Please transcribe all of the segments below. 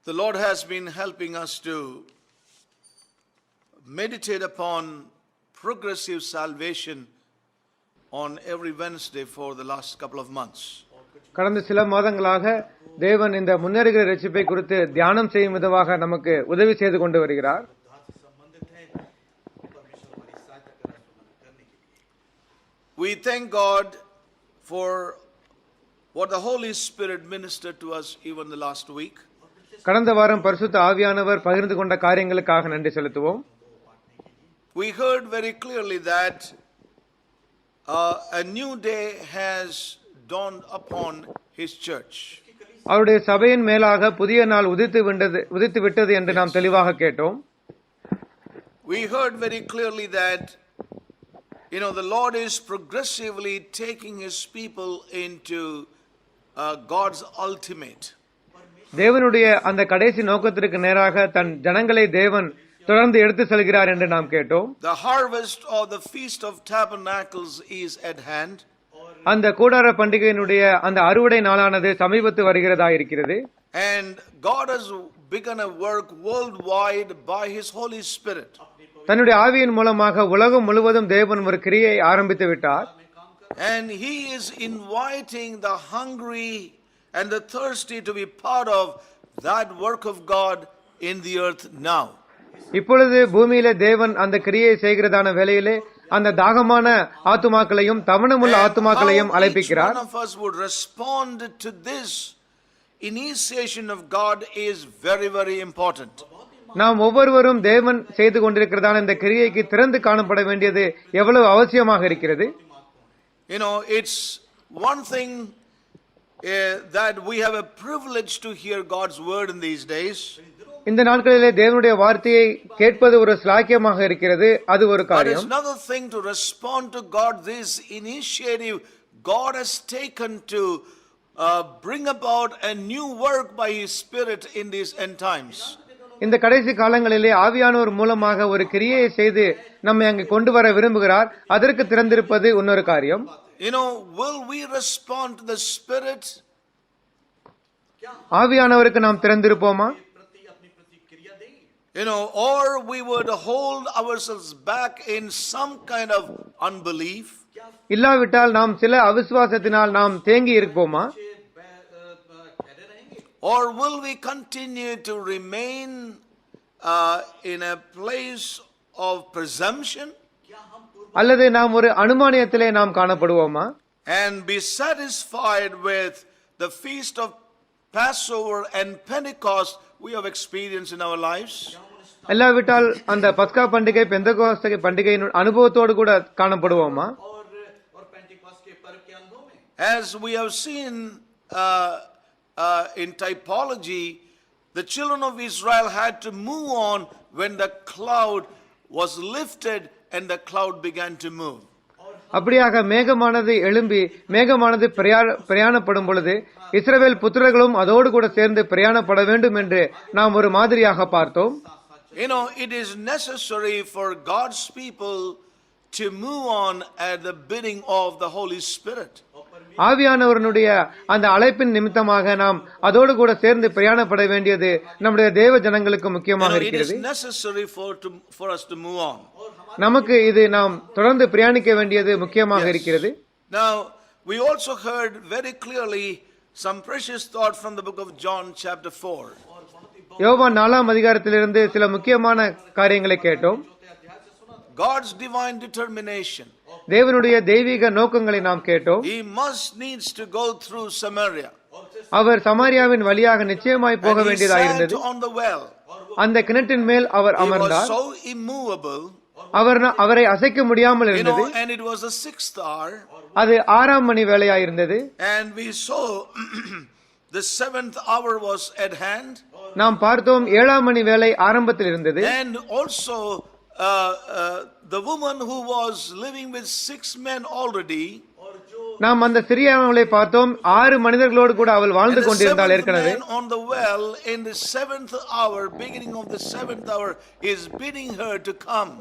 The Lord has been helping us to meditate upon progressive salvation on every Wednesday for the last couple of months. கடந்த சில மாதங்களாக தேவன் இந்த முன்னேறுகிற ரட்சிப்பை குறித்து தியானம் செய்யும் விதமாக நமக்கு உதவி செய்து கொண்டு வருகிறார். We thank God for what the Holy Spirit ministered to us even the last week. கடந்த வாரம் பரிசுத்த ஆவியானவர் பகிர்ந்து கொண்ட காரியங்களுக்காக நன்றி செலுத்துவோம். We heard very clearly that a new day has dawned upon His church. அவருடைய சபையின் மேலாக புதிய நாள் உதித்து விட்டது என்று நாம் தெளிவாக கேட்டோம். We heard very clearly that the Lord is progressively taking His people into God's ultimate. தேவனுடைய அந்த கடைசி நோக்கத்திற்கு நேராக தன் ஜனங்களை தேவன் தொடர்ந்து எடுத்து செல்கிறார் என்று நாம் கேட்டோம். The harvest of the Feast of Tabernacles is at hand. அந்த கூடார பண்டிகையினுடைய அந்த அறுவடை நாளானது சமீபத்து வருகிறதா இருக்கிறது. And God has begun a work worldwide by His Holy Spirit. தன்னுடைய ஆவியின் மூலமாக உலகம் முழுவதும் தேவன் ஒரு கிரியை ஆரம்பித்து விட்டார். And He is inviting the hungry and the thirsty to be part of that work of God in the earth now. இப்பொழுது பூமியிலே தேவன் அந்த கிரியை செய்கிறதான வேளையிலே அந்த தாகமான ஆத்துமாக்களையும் தவணமுள்ள ஆத்துமாக்களையும் அழைப்பிக்கிறார். Each one of us would respond to this initiation of God is very, very important. நாம் ஒவ்வொருவரும் தேவன் செய்து கொண்டிருக்கிறதான இந்த கிரியைக்கு திறந்து காணப்பட வேண்டியது எவ்வளவு அவசியமாக இருக்கிறது. It's one thing that we have a privilege to hear God's word in these days. இந்த நாட்களிலே தேவனுடைய வார்த்தையை கேட்பது ஒரு ஸ்லாக்கியமாக இருக்கிறது. அது ஒரு காரியம். But it's another thing to respond to God, this initiative God has taken to bring about a new work by His Spirit in these end times. இந்த கடைசி காலங்களிலே ஆவியானவர் மூலமாக ஒரு கிரியையை செய்து நம்மை அங்கு கொண்டு வர விரும்புகிறார். அதற்கு திறந்திருப்பது இன்னொரு காரியம். Will we respond to the Spirit? ஆவியானவருக்கு நாம் திறந்திருப்போமா? Or we would hold ourselves back in some kind of unbelief? இல்லாவிட்டால் நாம் சில அவிசுவாசத்தினால் நாம் தேங்கி இருப்போமா? Or will we continue to remain in a place of presumption? அல்லது நாம் ஒரு அனுமானியத்திலே நாம் காணப்படுவோமா? And be satisfied with the feast of Passover and Pentecost we have experienced in our lives? இல்லாவிட்டால் அந்த பஸ்கா பண்டிகை பெந்தெகோஸ்தே பண்டிகையின் அனுபவத்தோடு கூட காணப்படுவோமா? As we have seen in typology, the children of Israel had to move on when the cloud was lifted and the cloud began to move. அப்படியாக மேகமானது எழும்பி மேகமானது பிரயாணப்படும் பொழுது இஸ்ரவேல் புத்திரர்களும் அதோடு கூட சேர்ந்து பிரயாணப்பட வேண்டும் என்று நாம் ஒரு மாதிரியாக பார்த்தோம். It is necessary for God's people to move on at the bidding of the Holy Spirit. ஆவியானவருடைய அந்த அழைப்பின் நிமித்தமாக நாம் அதோடு கூட சேர்ந்து பிரயாணப்பட வேண்டியது நம்முடைய தேவ ஜனங்களுக்கு முக்கியமாக இருக்கிறது. It is necessary for us to move on. நமக்கு இது நாம் தொடர்ந்து பிரயாணிக்க வேண்டியது முக்கியமாக இருக்கிறது. Now we also heard very clearly some precious thought from the book of John chapter 4. யோவான் 4ஆம் அதிகாரத்திலிருந்து சில முக்கியமான காரியங்களை கேட்டோம். God's divine determination. தேவனுடைய தெய்வீக நோக்கங்களை நாம் கேட்டோம். He must needs to go through Samaria. அவர் சமாரியாவின் வழியாக நிச்சயமாய் போக வேண்டியதாயிருந்தது. அந்த கிணற்றின் மேல் அவர் அமர்ந்தார். So immovable. அவரை அசைக்க முடியாமல் இருந்தது. And it was the 6th hour. அது 6ஆம் மணி வேளையாயிருந்தது. And we saw the 7th hour was at hand. நாம் பார்த்தோம் 7ஆம் மணி வேளை ஆரம்பத்தில் இருந்தது. And also the woman who was living with 6 men already. நாம் அந்த சிறியவளை பார்த்தோம். 6 மனிதர்களோடு கூட அவள் வாழ்ந்து கொண்டிருந்தாள் ஏற்கனவே. On the well in the 7th hour, beginning of the 7th hour, is bidding her to come.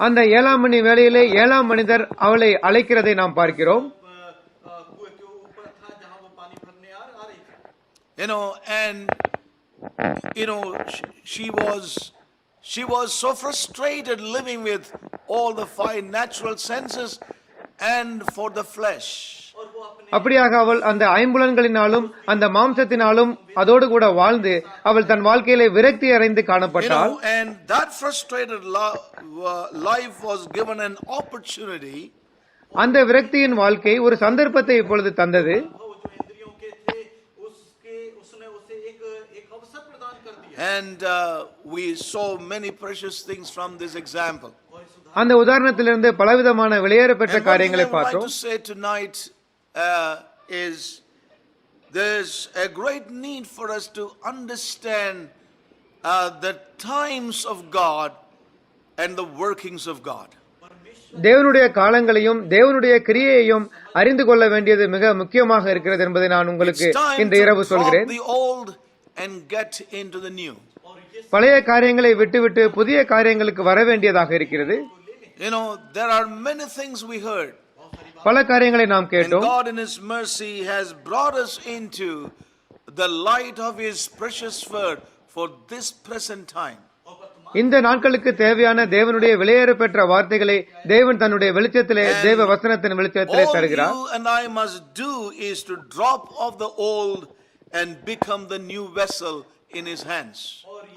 அந்த 7ஆம் மணி வேளையிலே 7ஆம் மனிதர் அவளை அழைக்கிறதை நாம் பார்க்கிறோம். And You know, she was so frustrated living with all the five natural senses and for the flesh. அப்படியாக அவள் அந்த ஐம்புலன்களினாலும் அந்த மாம்சத்தினாலும் அதோடு கூட வாழ்ந்து அவள் தன் வாழ்க்கையிலே விரக்தி அடைந்து You காணப்பட்டாள். know, and that frustrated life was given an opportunity அந்த விரக்தியின் வாழ்க்கை ஒரு சந்தர்ப்பத்தை இப்பொழுது தந்தது. जो इंद्रियों के थे उसने उसे एक अवसर प्रदान कर दिया। and we saw many precious things from this example. அந்த உதாரணத்திலிருந்து பலவிதமான வெளியேற பெற்ற And one thing I காரியங்களை would like பார்த்தோம். to say tonight is there's a great need for us to understand the times of God and the workings of God. தேவனுடைய காலங்களையும் தேவனுடைய கிரியையையும் அறிந்து கொள்ள வேண்டியது மிக முக்கியமாக இருக்கிறது என்பதை நான் உங்களுக்கு It's time இந்த to இரவு drop சொல்கிறேன். the old and get into the new. பழைய காரியங்களை விட்டுவிட்டு புதிய காரியங்களுக்கு வர வேண்டியதாக இருக்கிறது. You know, there are many things we heard. பல காரியங்களை நாம் And கேட்டோம். God in His mercy has brought us into the light of His precious word for this present time. இந்த நாட்களுக்கு தேவையான தேவனுடைய வெளியேற பெற்ற வார்த்தைகளை தேவன் தன்னுடைய வெளிச்சத்திலே தேவ வசனத்தின் வெளிச்சத்திலே All தருகிறார். you and I must do is to drop off the old and become the new vessel in His hands.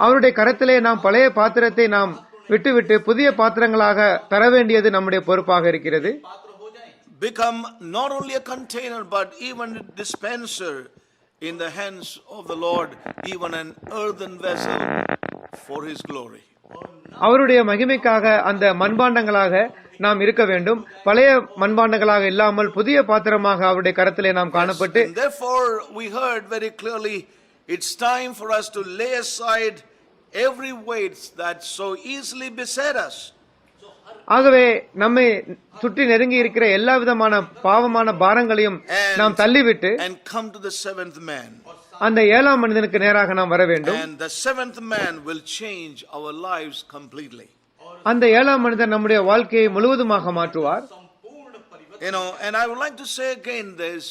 அவருடைய கரத்திலே நாம் பழைய பாத்திரத்தை நாம் விட்டுவிட்டு புதிய பாத்திரங்களாக தர வேண்டியது நம்முடைய பொறுப்பாக இருக்கிறது. Become not only a container but even a dispenser in the hands of the Lord, even an earthen vessel for His glory. அவருடைய மகிமைக்காக அந்த மண்பாண்டங்களாக நாம் இருக்க வேண்டும். பழைய மண்பாண்டங்களாக இல்லாமல் புதிய பாத்திரமாக அவருடைய கரத்திலே நாம் காணப்பட்டு And therefore we heard very clearly it's time for us to lay aside every weight that so easily beset us. ஆகவே நம்மை சுற்றி நெருங்கி இருக்கிற எல்லா விதமான பாவமான பாரங்களையும் நாம் தள்ளிவிட்டு And come to the seventh man. அந்த ஏழாம் மனிதனுக்கு நேராக நாம் வர வேண்டும். And the seventh man will change our lives completely. அந்த ஏழாம் மனிதன் நம்முடைய வாழ்க்கையை முழுவதுமாக மாற்றுவார். You know, and I would like to say again this,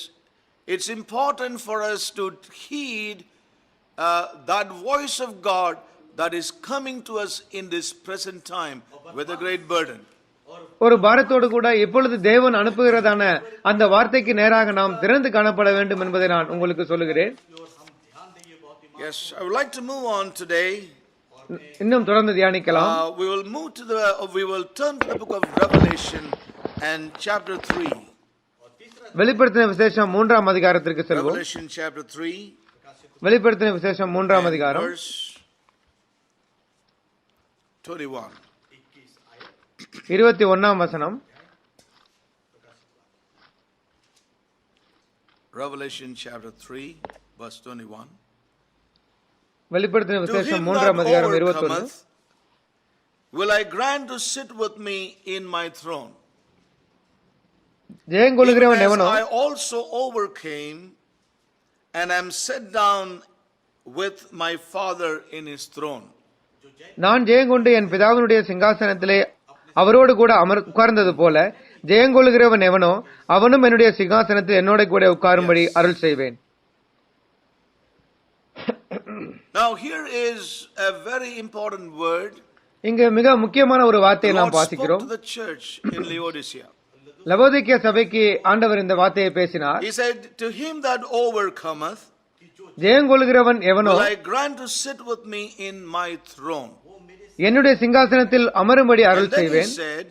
it's important for us to heed that voice of God that is coming to us in this present time with a great burden. ஒரு பாரத்தோடு கூட இப்பொழுது தேவன் அனுப்புகிறதான அந்த வார்த்தைக்கு நேராக நாம் திறந்து காணப்பட வேண்டும் என்பதை நான் உங்களுக்கு சொல்லுகிறேன். Yes, I would like to move on today. இன்னும் தொடர்ந்து தியானிக்கலாம். We will turn to the book of Revelation and chapter 3. வெளிப்படுத்தின விசேஷம் 3ஆம் அதிகாரத்திற்கு செல்வோம். Revelation chapter 3. வெளிப்படுத்தின விசேஷம் 3ஆம் அதிகாரம் Verse 21. 21ஆம் வசனம். Revelation chapter 3 verse 21. வெளிப்படுத்தின To விசேஷம் him 3ஆம் that அதிகாரம் 21. overcometh will I grant to sit with me in my throne. ஜெயங்கொள்கிறவன் Even as எவனோ I also overcame and am set down with my Father in his throne. நான் ஜெயங்கொண்டு என் பிதாவினுடைய சிங்காசனத்திலே அவரோடு கூட உட்கார்ந்தது போல ஜெயங்கொள்கிறவன் எவனோ அவனும் என்னுடைய சிங்காசனத்தில் என்னோட கூட உட்காரும்படி அருள் செய்வேன். Now here is a very important word. இங்கு மிக முக்கியமான ஒரு The வார்த்தையை Lord நாம் spoke வாசிக்கிறோம். to the church in Laodicea. லவோதிக்கேய சபைக்கு ஆண்டவர் இந்த வார்த்தையை பேசினார். He said, to him that overcometh ஜெயங்கொள்கிறவன் எவனோ will I grant to sit with me in my throne. என்னுடைய சிங்காசனத்தில் அமரும்படி And அருள் then he செய்வேன். said,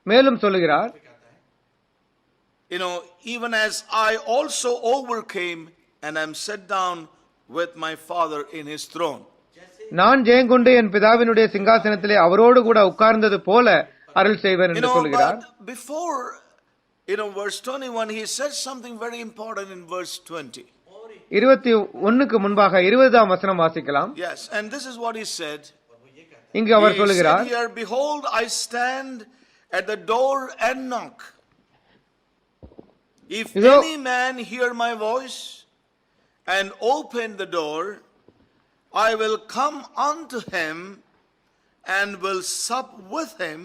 மேலும் சொல்லுகிறார், you know, even as I also overcame and am set down with my Father in his throne. நான் ஜெயங்கொண்டு என் பிதாவினுடைய சிங்காசனத்திலே அவரோடு கூட உட்கார்ந்தது போல அருள் செய்வேன் You என்று know, சொல்லுகிறார். but before, verse 21, he said something very important in verse 20. 21க்கு முன்பாக 20ஆம் வசனம் வாசிக்கலாம். Yes, and this is what he said. இங்கு அவர் He சொல்லுகிறார், said here, behold, I stand at the door and knock. If இதோ any man hear my voice and open the door, I will come unto him and will sup with him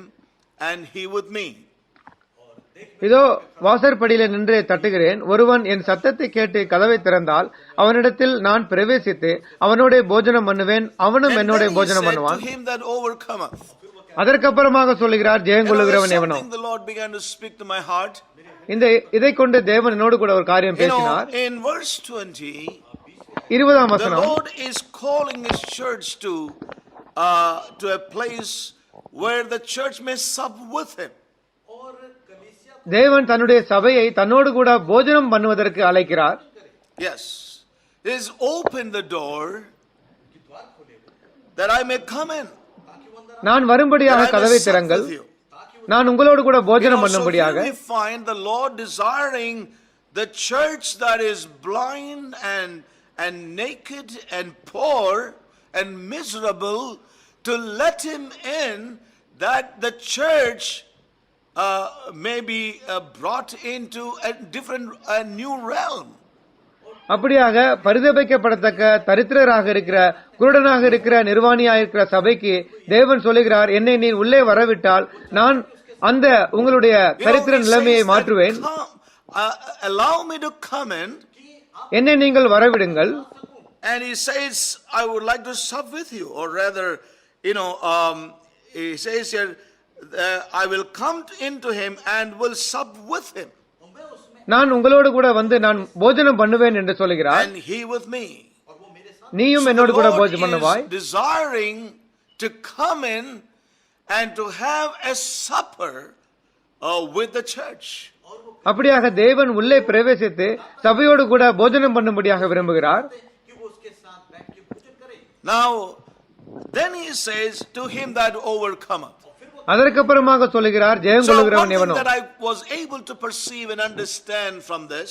and he with me. இதோ வாசற்படியில நின்று தட்டுகிறேன். ஒருவன் என் சத்தத்தை கேட்டு கதவை திறந்தால் அவனிடத்தில் நான் பிரவேசித்து அவனோட போஜனம் பண்ணுவேன், அவனும் And என்னோட then he போஜனம் said பண்ணுவான். to him that overcometh. அதற்கப்புறமாக சொல்லுகிறார், You know, ஜெயங்கொள்ளுகிறவன் there's எவனோ. something the Lord began to speak to my heart. இதை கொண்டு தேவன் என்னோடு கூட ஒரு காரியம் You know, பேசினார். in verse 20, 20ஆம் the வசனம், Lord is calling his church to a place where the church may sup with him. और कलीसिया தேவன் தன்னுடைய சபையை தன்னோடு கூட போஜனம் பண்ணுவதற்கு அழைக்கிறார். Yes. He has opened the door की द्वार खोले that I may come in. ताकि वो अंदर நான் வரும்படியாக That I may கதவை sup திறங்கள், with you. நான் உங்களோடு கூட You போஜனம் know, so பண்ணும்படியாக. here we find the Lord desiring the church that is blind and naked and poor and miserable to let him in, that the church may be brought into a new realm. அப்படியாக பரிதபிக்கப்படத்தக்க தரித்திரராக இருக்கிற, குருடனாக இருக்கிற, நிர்வாணியாக இருக்கிற சபைக்கு தேவன் சொல்லுகிறார், என்னை நீ உள்ளே வரவிட்டால் நான் அந்த உங்களுடைய You know, தரித்திர he நிலைமையை says that, மாற்றுவேன். allow me to come in, என்னை நீங்கள் வரவிடுங்கள். and he says, I would like to sup with you, or rather, you know, he says here, I will come into him and will sup with him, मैं उसमें நான் உங்களோடு கூட வந்து நான் போஜனம் பண்ணுவேன் என்று சொல்லுகிறார். and he with me. और वो मेरे साथ நீயும் So என்னோடு the கூட Lord போஜனம் பண்ணுவாய். is desiring to come in and to have a supper with the church. அப்படியாக தேவன் உள்ளே பிரவேசித்து சபையோடு கூட போஜனம் பண்ணும்படியாக விரும்புகிறார். कि वो उसके साथ बैठ के भोजन करे Now, then he says, to him that overcometh. அதற்கப்புறமாக சொல்லுகிறார், ஜெயம் So one கொள்ளுகிறவன் thing எவனோ. that I was able to perceive and understand from this,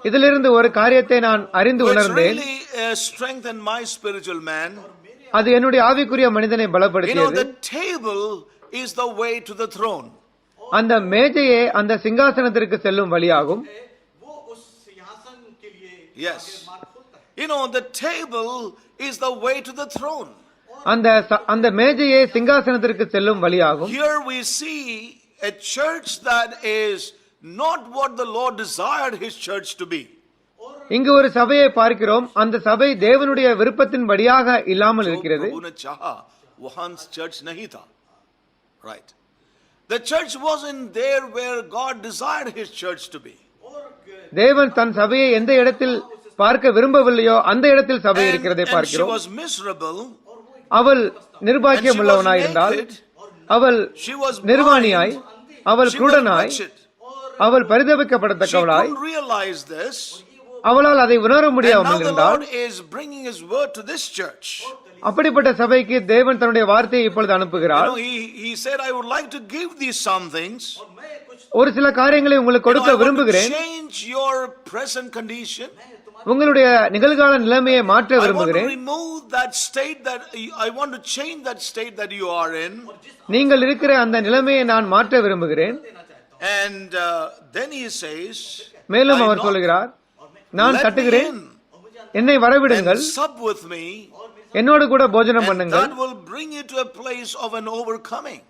இதிலிருந்து ஒரு காரியத்தை நான் அறிந்து which உணர்ந்தேன். really strengthened my spiritual man, அது என்னுடைய ஆவிக்குரிய மனிதனை you know, பலப்படுத்தியது. the table is the way to the throne. அந்த மேஜையே அந்த சிங்காசனத்திற்கு செல்லும் வழியாகும். वो उस सिंहासन के लिए Yes. आगे मार्ग खोलता है You know, the table is the way to the throne. அந்த மேஜையே சிங்காசனத்திற்கு செல்லும் வழியாகும். Here we see a church that is not what the Lord desired his church to be. இங்கு ஒரு சபையை பார்க்கிறோம். அந்த சபை தேவனுடைய விருப்பத்தின்படியாக இல்லாமல் जो இருக்கிறது. प्रभु ने चाहा वहां चर्च नहीं था. Right. The church wasn't there where God desired his church to be. தேவன் தன் சபையை எந்த இடத்தில் பார்க்க விரும்பவில்லையோ அந்த இடத்தில் சபை இருக்கிறதை And she பார்க்கிறோம். was miserable. அவள் And she was நிர்பாக்கியமுள்ளவனாய் இருந்தாள். naked. அவள் She was நிர்வாணியாய், blind. அவள் She was குருடனாய், wretched. அவள் She பரிதபிக்கப்படத்தக்கவளாய், couldn't realize this. அவளால் அதை உணர And now முடியாமல் the இருந்தாள். Lord is bringing his word to this church. அப்படிப்பட்ட சபைக்கு தேவன் தன்னுடைய வார்த்தையை இப்பொழுது You அனுப்புகிறார். know, he said, I would like to give thee some things. और मैं कुछ ஒரு சில காரியங்களை உங்களுக்கு You know, கொடுக்க I want to விரும்புகிறேன். change your present condition. உங்களுடைய நிகழ்கால நிலைமையை மாற்ற I want to விரும்புகிறேன். remove that state that I want to change that state that you are in. நீங்கள் இருக்கிற அந்த நிலைமையை நான் மாற்ற விரும்புகிறேன். And then he says, மேலும் I அவர் knock. சொல்லுகிறார், நான் Let me தட்டுகிறேன், in என்னை வரவிடுங்கள், and sup with me, என்னோடு கூட போஜனம் and பண்ணுங்கள். that will bring you to a place of an overcoming.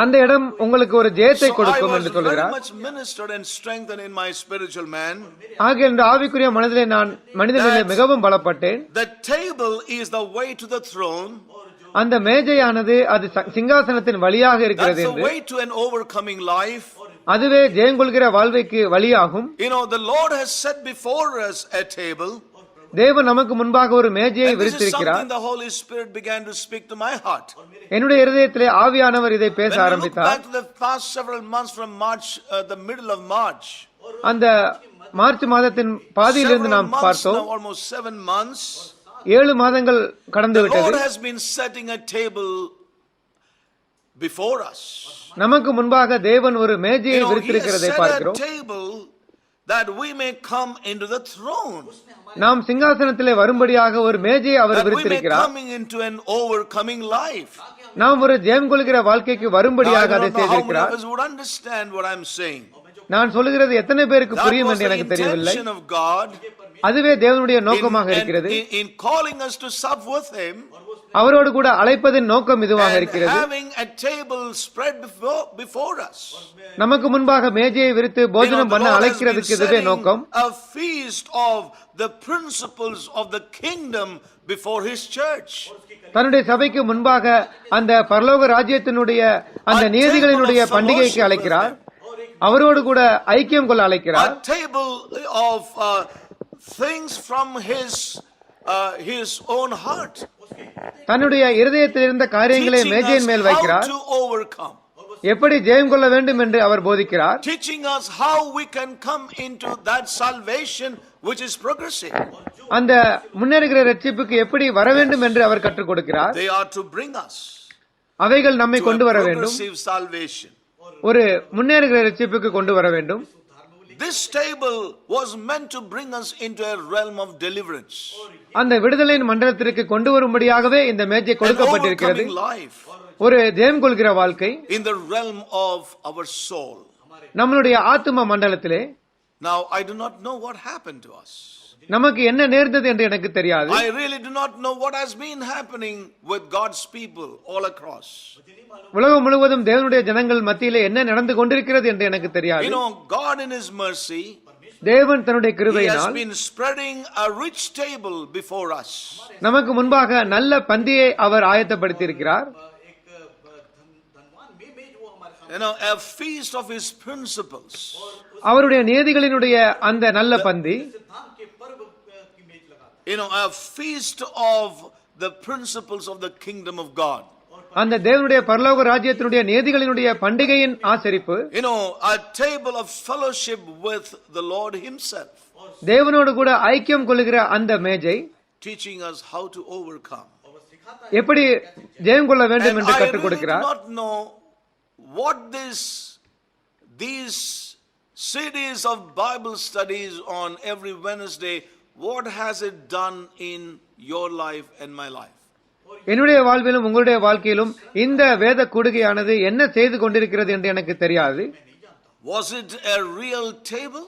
அந்த இடம் உங்களுக்கு ஒரு ஜெயத்தை So I கொடுக்கும் was என்று very சொல்லுகிறார். much ministered and strengthened in my spiritual man. ஆகிய இந்த ஆவிக்குரிய மனதிலே நான் மனிதனிலே மிகவும் பலப்பட்டேன். The table is the way to the throne. அந்த மேஜையானது அது சிங்காசனத்தின் வழியாக இருக்கிறது That's the என்று, way to an overcoming life. அதுவே ஜெயங்கொள்கிற வாழ்வைக்கு வழியாகும். You know, the Lord has set before us a table. தேவன் நமக்கு முன்பாக ஒரு மேஜையை And this is விரித்திருக்கிறார். something the Holy Spirit began to speak to my heart. என்னுடைய இருதயத்திலே ஆவியானவர் இதை பேச When we look ஆரம்பித்தார். back to the past several months from March, the middle of March, அந்த மார்ச் மாதத்தின் பாதியிலிருந்து several நாம் months பார்த்தோம். now, almost 7 months, 7 மாதங்கள் கடந்து the விட்டது. Lord has been setting a table before us. நமக்கு முன்பாக தேவன் ஒரு மேஜையை You know, He has விரித்திருக்கிறதை set a பார்க்கிறோம். table that we may come into the throne. நாம் சிங்காசனத்திலே வரும்படியாக ஒரு மேஜையை அவர் That we may விரித்திருக்கிறார். come into an overcoming life. நாம் ஒரு ஜெயம் கொள்கிற வாழ்க்கைக்கு Now, I வரும்படியாக don't அதை know how many of செய்திருக்கிறார். us would understand what I'm saying. நான் சொல்லுகிறது எத்தனை பேருக்கு That புரியும் was என்று the எனக்கு தெரியவில்லை. intention of God அதுவே தேவனுடைய நோக்கமாக இருக்கிறது. in calling us to sup with Him அவரோடு கூட அழைப்பதின் நோக்கம் இதுவாக and இருக்கிறது. having a table spread before us. நமக்கு முன்பாக மேஜையை விரித்து You know, போஜனம் the பண்ண Lord has been அழைக்கிறதுக்கு இதுவே setting நோக்கம். a feast of the principles of the kingdom before His church. தன்னுடைய சபைக்கு முன்பாக அந்த பரலோக ராஜ்யத்தினுடைய அந்த நீதிகளினுடைய பண்டிகைக்கு அழைக்கிறார். அவரோடு கூட ஐக்கியம் கொள்ள அழைக்கிறார். A table of things from his own heart. தன்னுடைய இருதயத்தில் இருந்த காரியங்களை Teaching மேஜையின் us மேல் how வைக்கிறார். to overcome. எப்படி ஜெயம் கொள்ள வேண்டும் என்று அவர் போதிக்கிறார். Teaching us how we can come into that salvation which is progressive. அந்த முன்னேறுகிற ரட்சிப்புக்கு எப்படி வர வேண்டும் என்று அவர் கற்றுக் கொடுக்கிறார். They are to bring us அவைகள் நம்மை to கொண்டு a வர வேண்டும், progressive salvation. ஒரு முன்னேறுகிற ரட்சிப்புக்கு கொண்டு வர வேண்டும். This table was meant to bring us into a realm of deliverance. அந்த விடுதலையின் மண்டலத்திற்கு கொண்டு வரும்படியாகவே இந்த மேஜை An கொடுக்கப்பட்டிருக்கிறது. overcoming life ஒரு ஜெயம் கொள்கிற வாழ்க்கை in the realm of our soul. நம்மளுடைய ஆத்தும மண்டலத்திலே. Now, I do not know what happened to us. நமக்கு என்ன நேர்ந்தது என்று எனக்கு தெரியாது. I really do not know what has been happening with God's people all across. உலகம் முழுவதும் தேவனுடைய ஜனங்கள் மத்தியிலே என்ன நடந்து கொண்டிருக்கிறது என்று எனக்கு தெரியாது. You know, God in His mercy, தேவன் தன்னுடைய He has கிருபையினால் been spreading a rich table before us. நமக்கு முன்பாக நல்ல பந்தியை அவர் ஆயத்தப்படுத்தி இருக்கிறார். You know, a feast of His principles. அவருடைய நீதிகளினுடைய அந்த நல்ல பந்தி, You know, a feast of the principles of the kingdom of God. அந்த தேவனுடைய பரலோக ராஜ்யத்தினுடைய நீதிகளினுடைய பண்டிகையின் ஆசரிப்பு, You know, a table of fellowship with the Lord Himself, தேவனோடு கூட ஐக்கியம் கொள்ளுகிற அந்த மேஜை teaching us how to overcome. எப்படி ஜெயம் கொள்ள வேண்டும் And என்று I really கற்றுக் do கொடுக்கிறார். not know what these CDs of Bible studies on every Wednesday, what has it done in your life and my life? என்னுடைய வாழ்விலும் உங்களுடைய வாழ்க்கையிலும் இந்த வேத கூடுகையானது என்ன செய்து கொண்டிருக்கிறது என்று எனக்கு தெரியாது. Was it a real table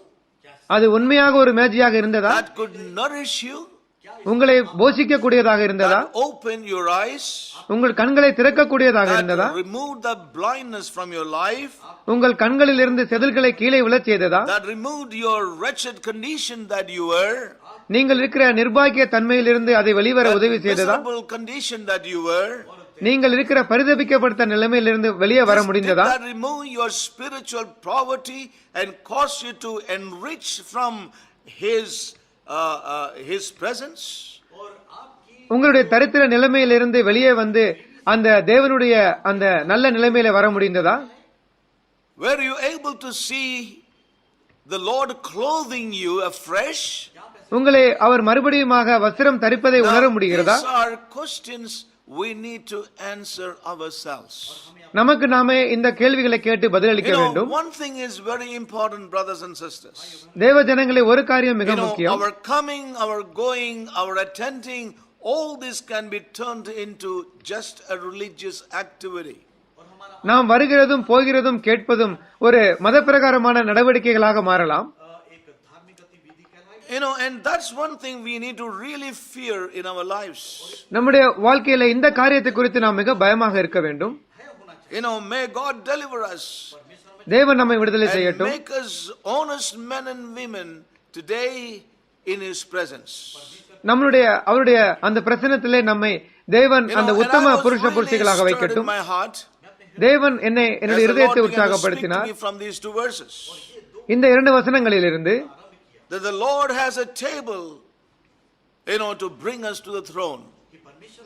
அது உண்மையாக ஒரு மேஜையாக இருந்ததா? that could nourish you, உங்களை போஷிக்க கூடியதாக இருந்ததா? that opened your eyes, உங்கள் கண்களை திறக்கக்கூடியதாக இருந்ததா? that removed the blindness from your life, உங்கள் கண்களில் இருந்து செதில்களை கீழே விழச் செய்ததா? that removed your wretched condition that you were, நீங்கள் இருக்கிற நிர்பாகிய தன்மையிலிருந்து அதை வெளிவர that உதவி செய்ததா? miserable condition that you were? நீங்கள் இருக்கிற பரிதபிக்கப்பட்ட நிலைமையிலிருந்து வெளியே வர Did முடிந்ததா? that remove your spiritual poverty and cause you to enrich from His presence? உங்களுடைய தரித்திர நிலைமையிலிருந்து வெளியே வந்து அந்த தேவனுடைய அந்த நல்ல நிலைமையில வர முடிந்ததா? Were you able to see the Lord clothing you afresh? உங்களை அவர் மறுபடியுமாக வஸ்திரம் தரிப்பதை உணர முடிகிறதா? These are questions we need to answer ourselves. நமக்கு நாமே இந்த கேள்விகளை கேட்டு பதிலளிக்க You know, வேண்டும். one thing is very important, brothers and sisters. தேவ ஜனங்களே, ஒரு காரியம் மிக You know, முக்கியம். our coming, our going, our attending, all this can be turned into just a religious activity. நாம் வருகிறதும் போகிறதும் கேட்பதும் ஒரு மத பிரகாரமான நடவடிக்கைகளாக மாறலாம். You know, and that's one thing we need to really fear in our lives. நம்முடைய வாழ்க்கையில இந்த காரியத்தை குறித்து நாம் மிக பயமாக இருக்க வேண்டும். You know, may God deliver us தேவன் நம்மை விடுதலை and செய்யட்டும். make us honest men and women today in His presence. அவருடைய அந்த பிரசன்னத்திலே நம்மை தேவன் You அந்த know, and Uttama I was புருஷ really புருஷிகளாக stirred in வைக்கட்டும். my heart தேவன் as என்னுடைய the Lord இருதயத்தை began to speak to உற்சாகப்படுத்தினார். me from these two verses. இந்த இரண்டு வசனங்களிலிருந்து That the Lord has a table, you know, to bring us to the throne.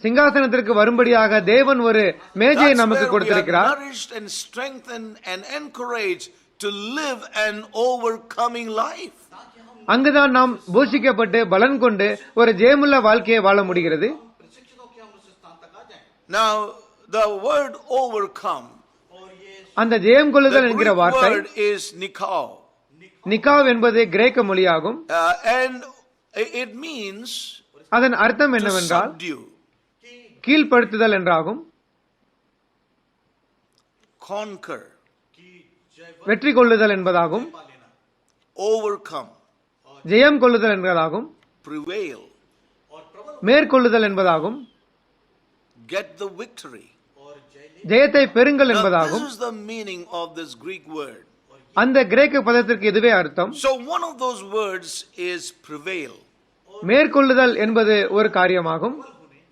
சிங்காசனத்திற்கு வரும்படியாக தேவன் ஒரு மேஜையை That's நமக்கு where we are கொடுத்திருக்கிறார். nourished and strengthened and encouraged to live an overcoming life. அங்குதான் நாம் போஷிக்கப்பட்டு பலன் கொண்டு ஒரு ஜெயமுள்ள வாழ்க்கையை வாழ முடிகிறது. Now, the word overcome, அந்த ஜெயம் the கொள்ளுதல் என்கிற Greek வார்த்தை word is nikao. நிக்காவ் என்பது கிரேக்க மொழியாகும். And it means அதன் அர்த்தம் to என்னவென்றால் subdue, கீழ்ப்படுத்துதல் என்றாகும். conquer, வெற்றி கொள்ளுதல் என்பதாகும். पा लेना, overcome, ஜெயம் கொள்ளுதல் என்பதாகும். prevail, और प्रबल மேற்கொள்ளுதல் என்பதாகும். get the victory. और जय ले। ஜெயத்தை பெறுங்கள் Now, என்பதாகும். this is the meaning of this Greek word. அந்த கிரேக்க பதத்திற்கு இதுவே அர்த்தம். So one of those words is prevail. மேற்கொள்ளுதல் என்பது ஒரு காரியமாகும்.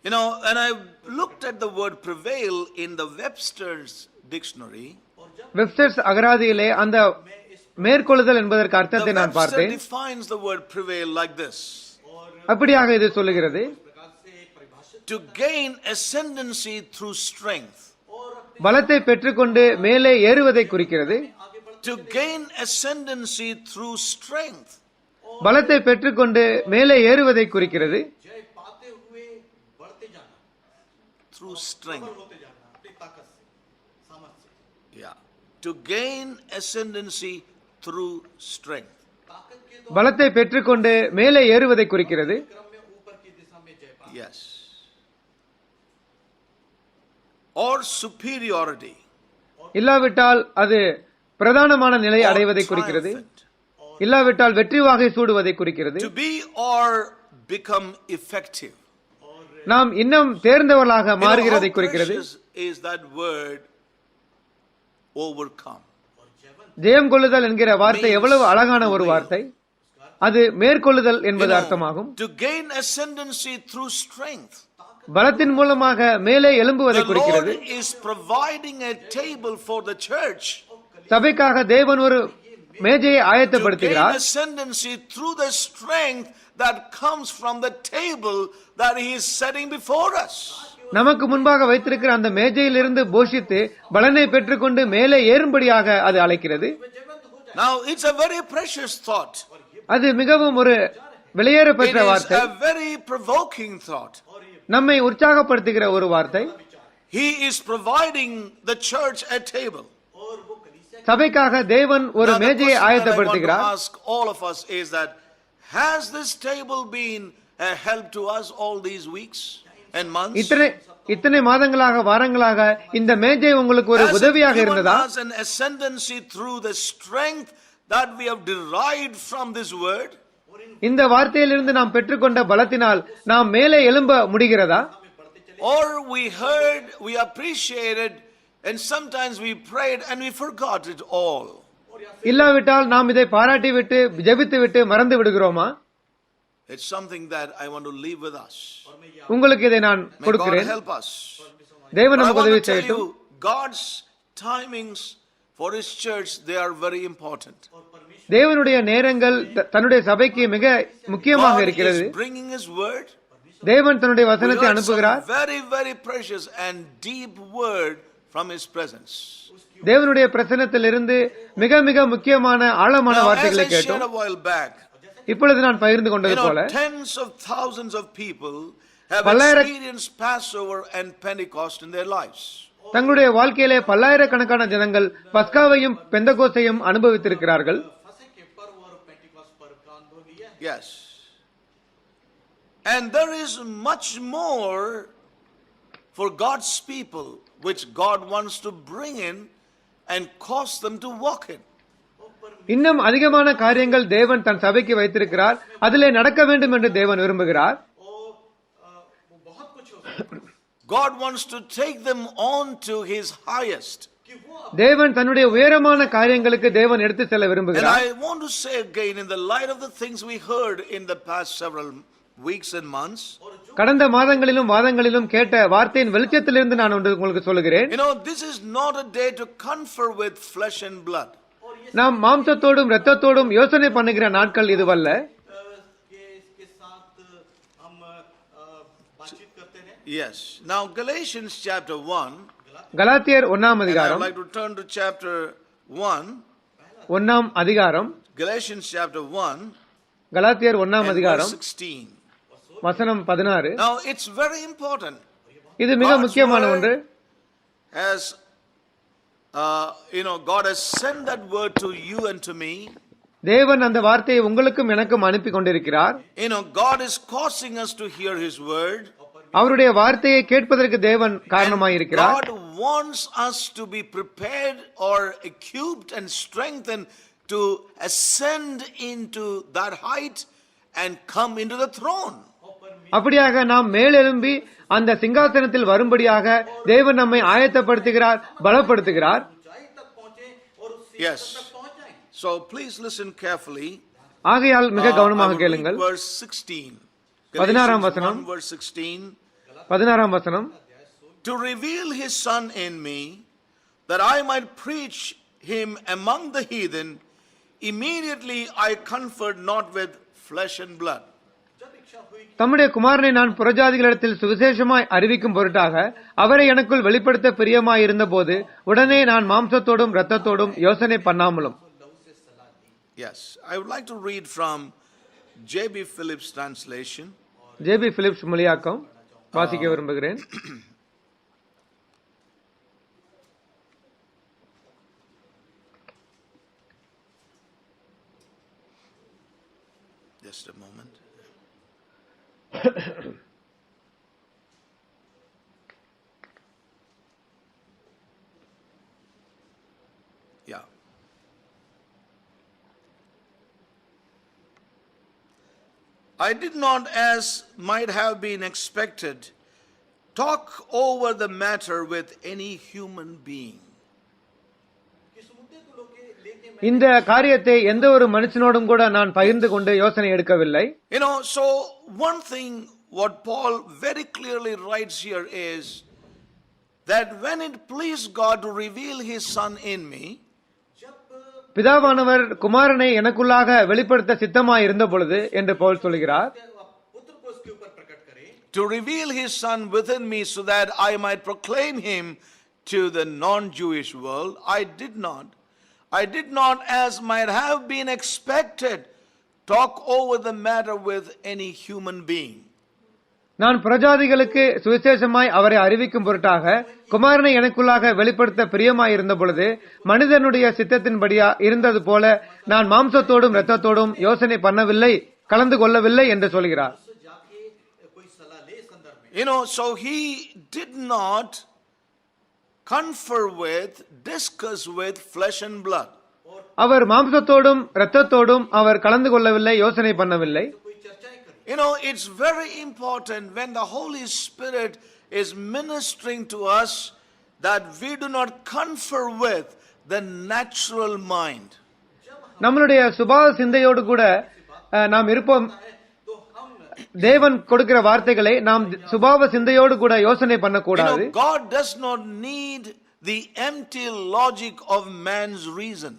You know, and I looked at the word prevail in the Webster's dictionary. Webster's அகராதியிலே அந்த மேற்கொள்ளுதல் என்பதற்கு The அர்த்தத்தை நான் Webster பார்த்தேன். defines the word prevail like this: அப்படியாக இது சொல்லுகிறது, प्रकार से परिभाषित to gain ascendancy through strength. பலத்தை பெற்றுக்கொண்டு மேலே ஏறுவதை குறிக்கிறது. To gain ascendancy through strength. பலத்தை பெற்றுக்கொண்டு மேலே ஏறுவதை குறிக்கிறது. जय पाते हुए बढ़ते जाना, Through strength. प्रबल होते जाना अपनी ताकत से, सामर्थ्य से। Yeah. To gain ascendancy through strength. ताकत के द्वारा பலத்தை பெற்றுக்கொண்டு மேலே ஏறுவதை குறிக்கிறது. क्रम में ऊपर की दिशा में जय पाना, Yes. Or superiority. இல்லாவிட்டால் அது பிரதானமான நிலை Or அடைவதை குறிக்கிறது. triumphant. இல்லாவிட்டால் வெற்றி வாகை சூடுவதை குறிக்கிறது. To be or become effective. நாம் இன்னும் தேர்ந்தவர்களாக You know, மாறுகிறதை how குறிக்கிறது. precious is that word overcome? ஜெயம் கொள்ளுதல் என்கிற வார்த்தை எவ்வளவு அழகான ஒரு வார்த்தை. அது மேற்கொள்ளுதல் என்பது அர்த்தமாகும். To gain ascendancy through strength. பலத்தின் மூலமாக மேலே எழும்புவதை The குறிக்கிறது. Lord is providing a table for the church சபைக்காக தேவன் ஒரு மேஜையை to gain ஆயத்தப்படுத்துகிறார். ascendancy through the strength that comes from the table that He is setting before us. நமக்கு முன்பாக வைத்திருக்கிற அந்த மேஜையிலிருந்து போஷித்து பலனை பெற்றுக்கொண்டு மேலே ஏறும்படியாக அது அழைக்கிறது. Now, it's a very precious thought. அது மிகவும் ஒரு விலையேற It பெற்ற is வார்த்தை. a very provoking thought. நம்மை உற்சாகப்படுத்துகிற ஒரு வார்த்தை. He is providing the church a table. சபைக்காக தேவன் ஒரு Now, the மேஜையை question that I want to ஆயத்தப்படுத்துகிறார். ask all of us is that, has this table been a help to us all these weeks and months? இத்தனை மாதங்களாக வாரங்களாக இந்த மேஜை உங்களுக்கு ஒரு Has it உதவியாக given இருந்ததா? us an ascendancy through the strength that we have derived from this word? இந்த வார்த்தையிலிருந்து நாம் பெற்றுக்கொண்ட பலத்தினால் நாம் மேலே எழும்ப முடிகிறதா? Or we heard, we appreciated, and sometimes we prayed and we forgot it all. இல்லாவிட்டால் நாம் இதை பாராட்டி விட்டு ஜெபித்து விட்டு மறந்து விடுகிறோமா? It's something that I want to leave with us. உங்களுக்கு இதை நான் May God கொடுக்கிறேன். help us. தேவன் But I நமக்கு want உதவி to tell செய்யட்டும். you, God's timings for His church, they are very important. தேவனுடைய நேரங்கள் தன்னுடைய சபைக்கு மிக முக்கியமாக God இருக்கிறது. is bringing His word. தேவன் தன்னுடைய We வசனத்தை heard அனுப்புகிறார். some very, very precious and deep word from His presence. தேவனுடைய பிரசன்னத்திலிருந்து மிக மிக முக்கியமான ஆழமான Now, as வார்த்தைகளை I shared கேட்டோம். a while back, இப்பொழுது நான் பகிர்ந்து கொண்டது போல tens of thousands of people have பல்லாயிர- experienced Passover and Pentecost in their lives. தங்களுடைய வாழ்க்கையிலே பல்லாயிரக்கணக்கான ஜனங்கள் பஸ்காவையும் பெந்தகோஸ்தையும் அனுபவித்திருக்கிறார்கள். फंसे के पर्व और पेंटिकॉस्ट पर्व का अनुभव लिया। Yes. And there is much more for God's people which God wants to bring in and cause them to walk in. இன்னும் அதிகமான காரியங்கள் தேவன் தன் சபைக்கு வைத்திருக்கிறார். அதிலே நடக்க வேண்டும் என்று தேவன் விரும்புகிறார். वो बहुत कुछ हो सकता है God wants to take them on to His highest. कि वो தேவன் தன்னுடைய உயரமான காரியங்களுக்கு தேவன் எடுத்து செல்ல And விரும்புகிறார். I want to say again, in the light of the things we heard in the past several weeks and months, கடந்த மாதங்களிலும் வாதங்களிலும் கேட்ட வார்த்தையின் வெளிச்சத்திலிருந்து நான் ஒன்று உங்களுக்கு சொல்லுகிறேன். this is not a day to confer with flesh and blood. நாம் மாம்சத்தோடும் இரத்தத்தோடும் யோசனை பண்ணுகிற நாட்கள் இதுவல்ல. इसके साथ हम बातचीत करते हैं। Yes. Now, Galatians chapter 1, கலாத்தியர் 1ஆம் and I would அதிகாரம் like to turn to chapter 1, 1ஆம் அதிகாரம் Galatians chapter 1, கலாத்தியர் 1ஆம் and verse அதிகாரம் 16. வசனம் 16. Now, it's very important. இது மிக முக்கியமான ஒன்று. As God has sent that word to you and to me. தேவன் அந்த வார்த்தையை உங்களுக்கும் எனக்கும் அனுப்பி கொண்டிருக்கிறார். God is causing us to hear His word. அவருடைய வார்த்தையை கேட்பதற்கு தேவன் காரணமாயிருக்கிறார். God wants us to be prepared or equipped and strengthened to ascend into that height and come into the throne. அப்படியாக நாம் மேலெழும்பி அந்த சிங்காசனத்தில் வரும்படியாக தேவன் நம்மை ஆயத்தப்படுத்துகிறார், பலப்படுத்துகிறார். ऊंचाई तक पहुंचे और उस Yes. सीढ़ी तक पहुंच जाएं. So please listen carefully. ஆகையால் மிக I கவனமாக will read கேளுங்கள். verse 16. 16ஆம் Galatians வசனம். 1 verse 16. 16ஆம் வசனம். To reveal his son in me, that I might preach him among the heathen, immediately I conferred not with flesh and blood. जब इच्छा हुई कि தம்முடைய குமாரனை நான் புறஜாதிகளிடத்தில் சுவிசேஷமாய் அறிவிக்கும் பொருட்டாக அவரை எனக்குள் வெளிப்படுத்த பிரியமாய் இருந்தபோது உடனே நான் மாம்சத்தோடும் இரத்தத்தோடும் யோசனை பண்ணாமலும். Yes, I would like to read from J.B. Phillips' translation. J B Phillips மொழியாக்கம் வாசிக்க விரும்புகிறேன். Just a moment. Yeah. I did not, as might have been expected, talk over the matter with any human being. इस मुद्दे को लेके मैं இந்த காரியத்தை எந்த ஒரு மனுஷனோடும் கூட நான் பகிர்ந்து கொண்டு யோசனை எடுக்கவில்லை. You know, so one thing what Paul very clearly writes here is that when it pleased God to reveal his son in me, जब பிதாவானவர் குமாரனை எனக்குள்ளாக வெளிப்படுத்த சித்தமாய் இருந்த பொழுது என்று பவுல் சொல்கிறார். पुत्र को उसके ऊपर प्रकट करे, to reveal his son within me so that I might proclaim him to the non-Jewish world, I did not, as might have been expected, talk over the matter with any human being. நான் பிரஜாதிகளுக்கு சுவிசேஷமாய் அவரை அறிவிக்கும் பொருட்டாக குமாரனை எனக்குள்ளாக வெளிப்படுத்த பிரியமாய் இருந்த பொழுது மனிதனுடைய சித்தத்தின்படியா இருந்தது போல நான் மாம்சத்தோடும் இரத்தத்தோடும் யோசனை பண்ணவில்லை, கலந்து கொள்ளவில்லை என்று சொல்கிறார். उससे जाके कोई सलाह ले इस संदर्भ में. You know, so he did not confer with, discuss with flesh and blood. அவர் மாம்சத்தோடும் இரத்தத்தோடும் அவர் கலந்து கொள்ளவில்லை, யோசனை பண்ணவில்லை. कोई चर्चाएं करे. You know, it's very important when the Holy Spirit is ministering to us that we do not confer with the natural mind. நம்மளுடைய சுபாவ சிந்தையோடு கூட நாம் இருப்போம். तो हम தேவன் கொடுக்கிற வார்த்தைகளை நாம் சுபாவ சிந்தையோடு கூட யோசனை You பண்ணக்கூடாது. know, God does not need the empty logic of man's reason.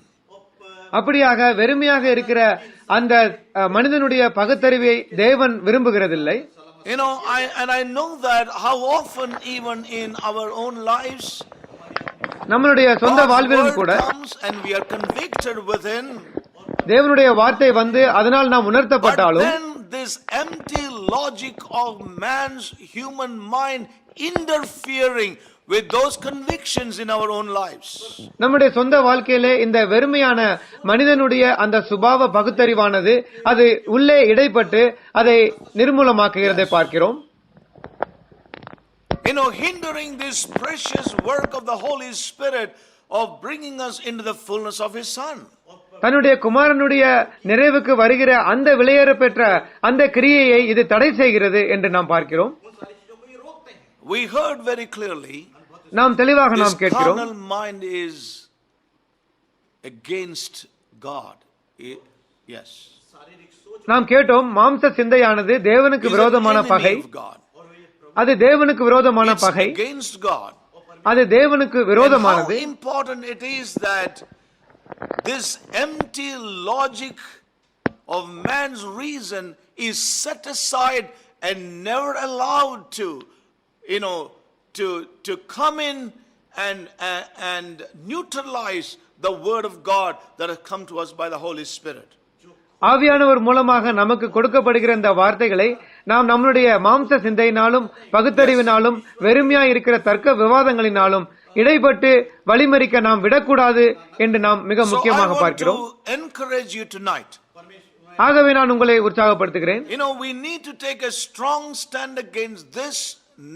அப்படியாக வெறுமையாக இருக்கிற அந்த மனிதனுடைய பகுத்தறிவை தேவன் விரும்புகிறதில்லை. You know, I know that how often even in our own lives, நம்மளுடைய சொந்த God's வாழ்விலும் word கூட comes and we are convicted within. தேவனுடைய வார்த்தை வந்து அதனால் நாம் But உணர்த்தப்பட்டாலும் then this empty logic of man's human mind interfering with those convictions in our own lives. நம்முடைய சொந்த வாழ்க்கையிலே இந்த வெறுமையான மனிதனுடைய அந்த சுபாவ பகுத்தறிவானது அது உள்ளே இடைப்பட்டு அதை நிர்மூலமாக்குகிறதை பார்க்கிறோம். You know, hindering this precious work of the Holy Spirit of bringing us into the fullness of His Son. தன்னுடைய குமாரனுடைய நிறைவுக்கு வருகிற அந்த விலையேற பெற்ற அந்த கிரியையை இது தடை செய்கிறது என்று நாம் பார்க்கிறோம். उन सारी चीजों को ये रोकते हैं. We heard very clearly, நாம் தெளிவாக this நாம் கேட்கிறோம், carnal mind is against God. Yes. शारीरिक सोच நாம் கேட்டோம், மாம்ச சிந்தையானது தேவனுக்கு It is an விரோதமான enemy பகை. of God. அது தேவனுக்கு விரோதமான It's பகை. against God. அது தேவனுக்கு And how விரோதமானது. important it is that this empty logic of man's reason is set aside and never allowed to, you know, to come in and neutralize the word of God that has come to us by the Holy Spirit. ஆவியானவர் மூலமாக நமக்கு கொடுக்கப்படுகிற இந்த வார்த்தைகளை நாம் நம்முடைய மாம்ச சிந்தையினாலும் பகுத்தறிவினாலும் வெறுமையாய் இருக்கிற தர்க்க விவாதங்களினாலும் இடைப்பட்டு வழிமறிக்க நாம் விடக்கூடாது என்று நாம் மிக So I முக்கியமாக want பார்க்கிறோம். to encourage you tonight. परमेश्वर मैं ஆகவே நான் உங்களை உற்சாகப்படுத்துகிறேன். You know, we need to take a strong stand against this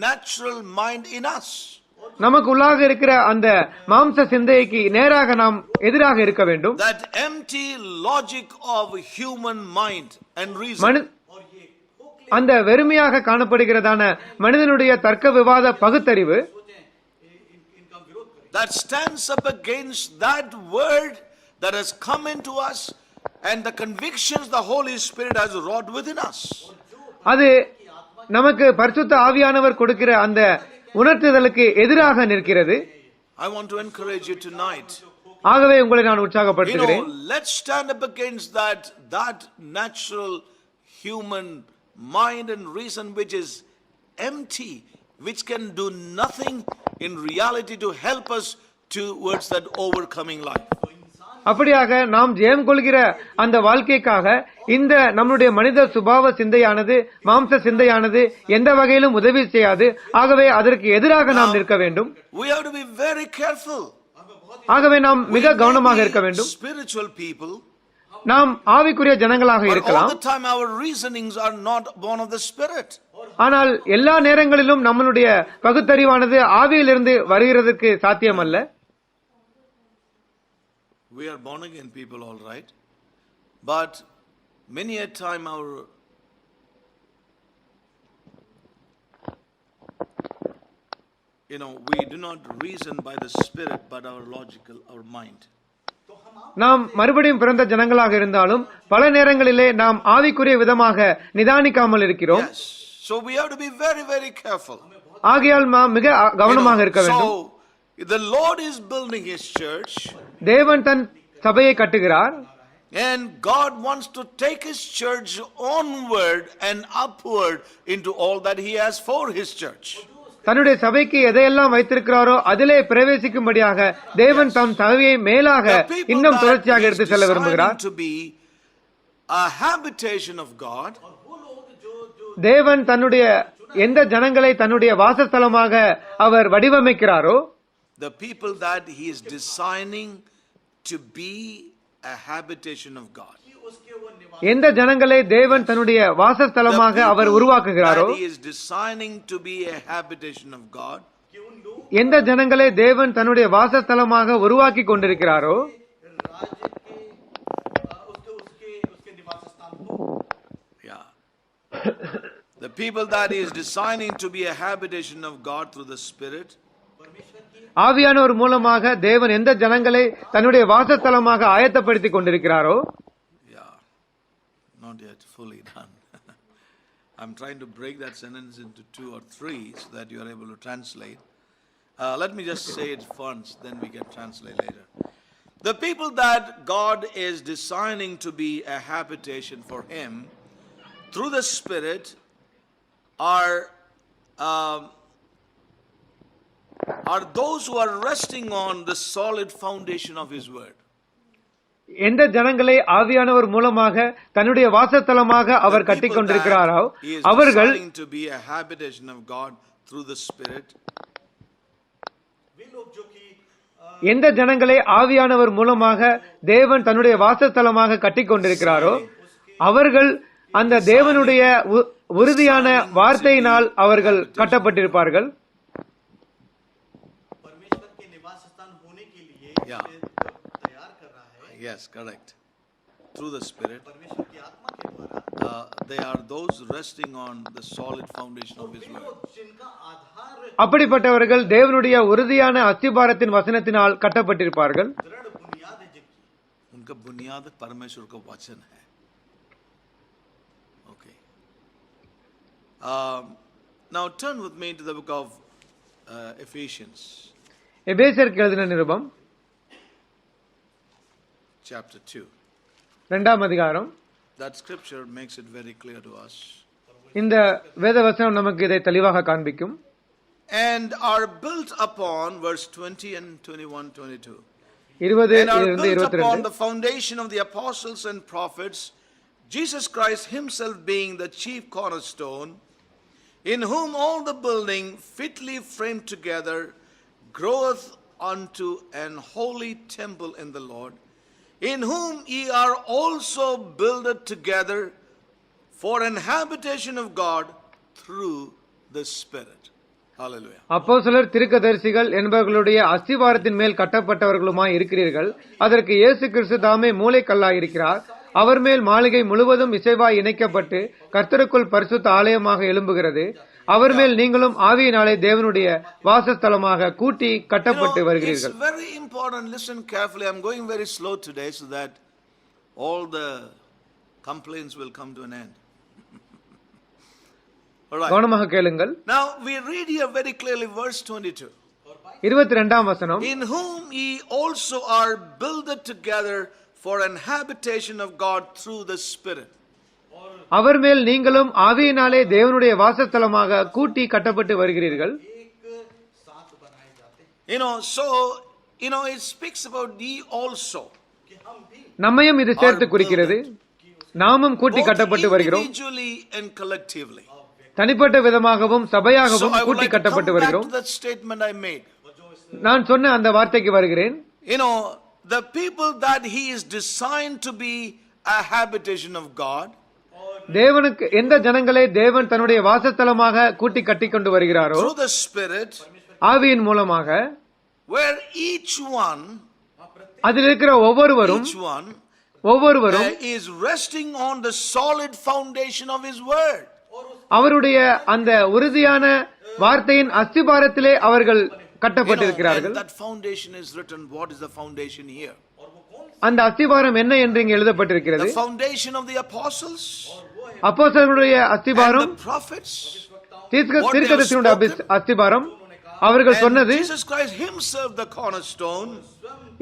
natural mind in us. நமக்கு உள்ளாக இருக்கிற அந்த மாம்ச சிந்தைக்கு நேராக நாம் எதிராக இருக்க வேண்டும். That empty logic of human mind and reason. அந்த வெறுமையாக காணப்படுகிறதான மனிதனுடைய தர்க்க விவாத பகுத்தறிவு that stands up against that word that has come into us and the convictions the Holy Spirit has wrought within us. அது நமக்கு பரிசுத்த ஆவியானவர் கொடுக்கிற அந்த உணர்த்துதலுக்கு எதிராக நிற்கிறது. I want to encourage you tonight. ஆகவே உங்களை நான் You உற்சாகப்படுத்துகிறேன். know, let's stand up against that natural human mind and reason which is empty, which can do nothing in reality to help us towards that overcoming life. அப்படியாக நாம் ஜெயம் கொள்கிற அந்த வாழ்க்கைக்காக இந்த நம்முடைய மனித சுபாவ சிந்தையானது மாம்ச சிந்தையானது எந்த வகையிலும் உதவி செய்யாது. ஆகவே அதற்கு எதிராக நாம் நிற்க வேண்டும். We have to be very careful. ஆகவே நாம் மிக கவனமாக இருக்க வேண்டும். Spiritual people, நாம் ஆவிக்குரிய ஜனங்களாக but all இருக்கலாம். the time our reasonings are not born of the Spirit. ஆனால் எல்லா நேரங்களிலும் நம்மளுடைய பகுத்தறிவானது ஆவியிலிருந்து வருகிறதுக்கு சாத்தியமல்ல. We are born again people, all right, but many a time we do not reason by the Spirit but our mind. நாம் மறுபடியும் பிறந்த ஜனங்களாக இருந்தாலும் பல நேரங்களிலே நாம் ஆவிக்குரிய விதமாக நிதானிக்காமல் இருக்கிறோம். Yes, so we have to be very, very careful. ஆகையால் நாம் மிக கவனமாக இருக்க வேண்டும். So the Lord is building His church. தேவன் தன் சபையை கட்டுகிறார். And God wants to take His church onward and upward into all that He has for His church. தன்னுடைய சபைக்கு எதையெல்லாம் வைத்திருக்கிறாரோ அதிலே பிரவேசிக்கும்படியாக தேவன் தம் சபையை மேலாக இன்னும் தொடர்ச்சியாக எடுத்து செல்ல விரும்புகிறார். To be a habitation of God. தேவன் தன்னுடைய எந்த ஜனங்களை தன்னுடைய வாசஸ்தலமாக அவர் வடிவமைக்கிறாரோ The people that He is designing to be a habitation of God. எந்த ஜனங்களை தேவன் தன்னுடைய வாசஸ்தலமாக அவர் உருவாக்குகிறாரோ That He is designing to be a habitation of God. எந்த ஜனங்களை தேவன் தன்னுடைய வாசஸ்தலமாக உருவாக்கி கொண்டிருக்கிறாரோ Yeah. The people that He is designing to be a habitation of God through the Spirit. ஆவியானவர் மூலமாக தேவன் எந்த ஜனங்களை தன்னுடைய வாசஸ்தலமாக ஆயத்தப்படுத்திக் கொண்டிருக்கிறாரோ Not yet fully done. I'm trying to break that sentence into 2 or 3 so that you are able to translate. Let me just say it once, then we can translate later. The people that God is designing to be a habitation for Him through the Spirit are those who are resting on the solid foundation of His word. எந்த ஜனங்களை ஆவியானவர் மூலமாக தன்னுடைய வாசஸ்தலமாக அவர் கட்டிக் கொண்டிருக்கிறாரோ அவர்கள் to be a habitation of God through the Spirit. எந்த ஜனங்களை ஆவியானவர் மூலமாக தேவன் தன்னுடைய வாசஸ்தலமாக கட்டிக் கொண்டிருக்கிறாரோ அவர்கள் அந்த தேவனுடைய உறுதியான வார்த்தையினால் அவர்கள் கட்டப்பட்டிருப்பார்கள். Yeah. Yes, correct. Through the Spirit. They are those resting on the solid foundation of His word. அப்படிப்பட்டவர்கள் தேவனுடைய உறுதியான அஸ்திபாரத்தின் வசனத்தினால் கட்டப்பட்டிருப்பார்கள். उनका बुनियाद परमेश्वर का वचन है. Okay. Now turn with me to the book of Ephesians. எபேசியருக்கு எழுதின நிருபம் chapter 2. இரண்டாம் அதிகாரம். That scripture makes it very clear to us. இந்த வேத வசனம் நமக்கு இதை தெளிவாக காண்பிக்கும். And are built upon verse 20 and 21, 22. 20 And are இருந்து built upon 22. the foundation of the apostles and prophets, Jesus Christ Himself being the chief cornerstone, in whom all the building fitly framed together groweth unto an holy temple in the Lord. in whom ye are also builded together for an habitation of God through the Spirit. Hallelujah. அப்போஸ்தலர் தீர்க்கதரிசிகள் என்பவர்களுடைய அஸ்திவாரத்தின் மேல் கட்டப்பட்டவர்களுமாய் இருக்கிறீர்கள். அதற்கு இயேசு கிறிஸ்து தாமே மூலைக்கல்லாய் இருக்கிறார். அவர் மேல் மாளிகை முழுவதும் இசைவாய் இணைக்கப்பட்டு கர்த்தருக்குள் பரிசுத்த ஆலயமாக எழும்புகிறது. அவர் மேல் நீங்களும் ஆவியினாலே தேவனுடைய வாசஸ்தலமாக கூட்டி கட்டப்பட்டு வருகிறீர்கள். It's very important. Listen carefully. I'm going very slow today so that all the complaints will come to an end. All right. கவனமாக கேளுங்கள். Now we read here very clearly verse 22. 22ஆம் வசனம், In whom ye also are builded together for an habitation of God through the Spirit. அவர் மேல் நீங்களும் ஆவியினாலே தேவனுடைய வாசஸ்தலமாக கூட்டி கட்டப்பட்டு வருகிறீர்கள். So it speaks about ye also. நம்மையும் இது சேர்த்து குறிக்கிறது. நாமும் கூட்டி கட்டப்பட்டு வருகிறோம். Individually and collectively. தனிப்பட்ட விதமாகவும் So சபையாகவும் I would கூட்டி like to come கட்டப்பட்டு back வருகிறோம். to that statement I made. நான் சொன்ன அந்த வார்த்தைக்கு வருகிறேன். The people that he is designed to be a habitation of God. தேவனுக்கு எந்த ஜனங்களை தேவன் தன்னுடைய வாசஸ்தலமாக கூட்டி கட்டிக்கொண்டு வருகிறாரோ Through the Spirit. ஆவியின் மூலமாக, Where each one அதில் இருக்கிற ஒவ்வொருவரும் is resting on the solid foundation of his word. அவருடைய அந்த உறுதியான வார்த்தையின் அஸ்திபாரத்திலே அவர்கள் கட்டப்பட்டிருக்கிறார்கள். And that foundation is written. What is the foundation here? அந்த அஸ்திபாரம் என்ன என்று இங்கு எழுதப்பட்டிருக்கிறது? The foundation of the apostles அப்போஸ்தலர்களுடைய and அஸ்திபாரம், the prophets. தீர்க்கதரிசிகளுடைய அஸ்திபாரம். அவர்கள் சொன்னது, And Jesus Christ himself the cornerstone,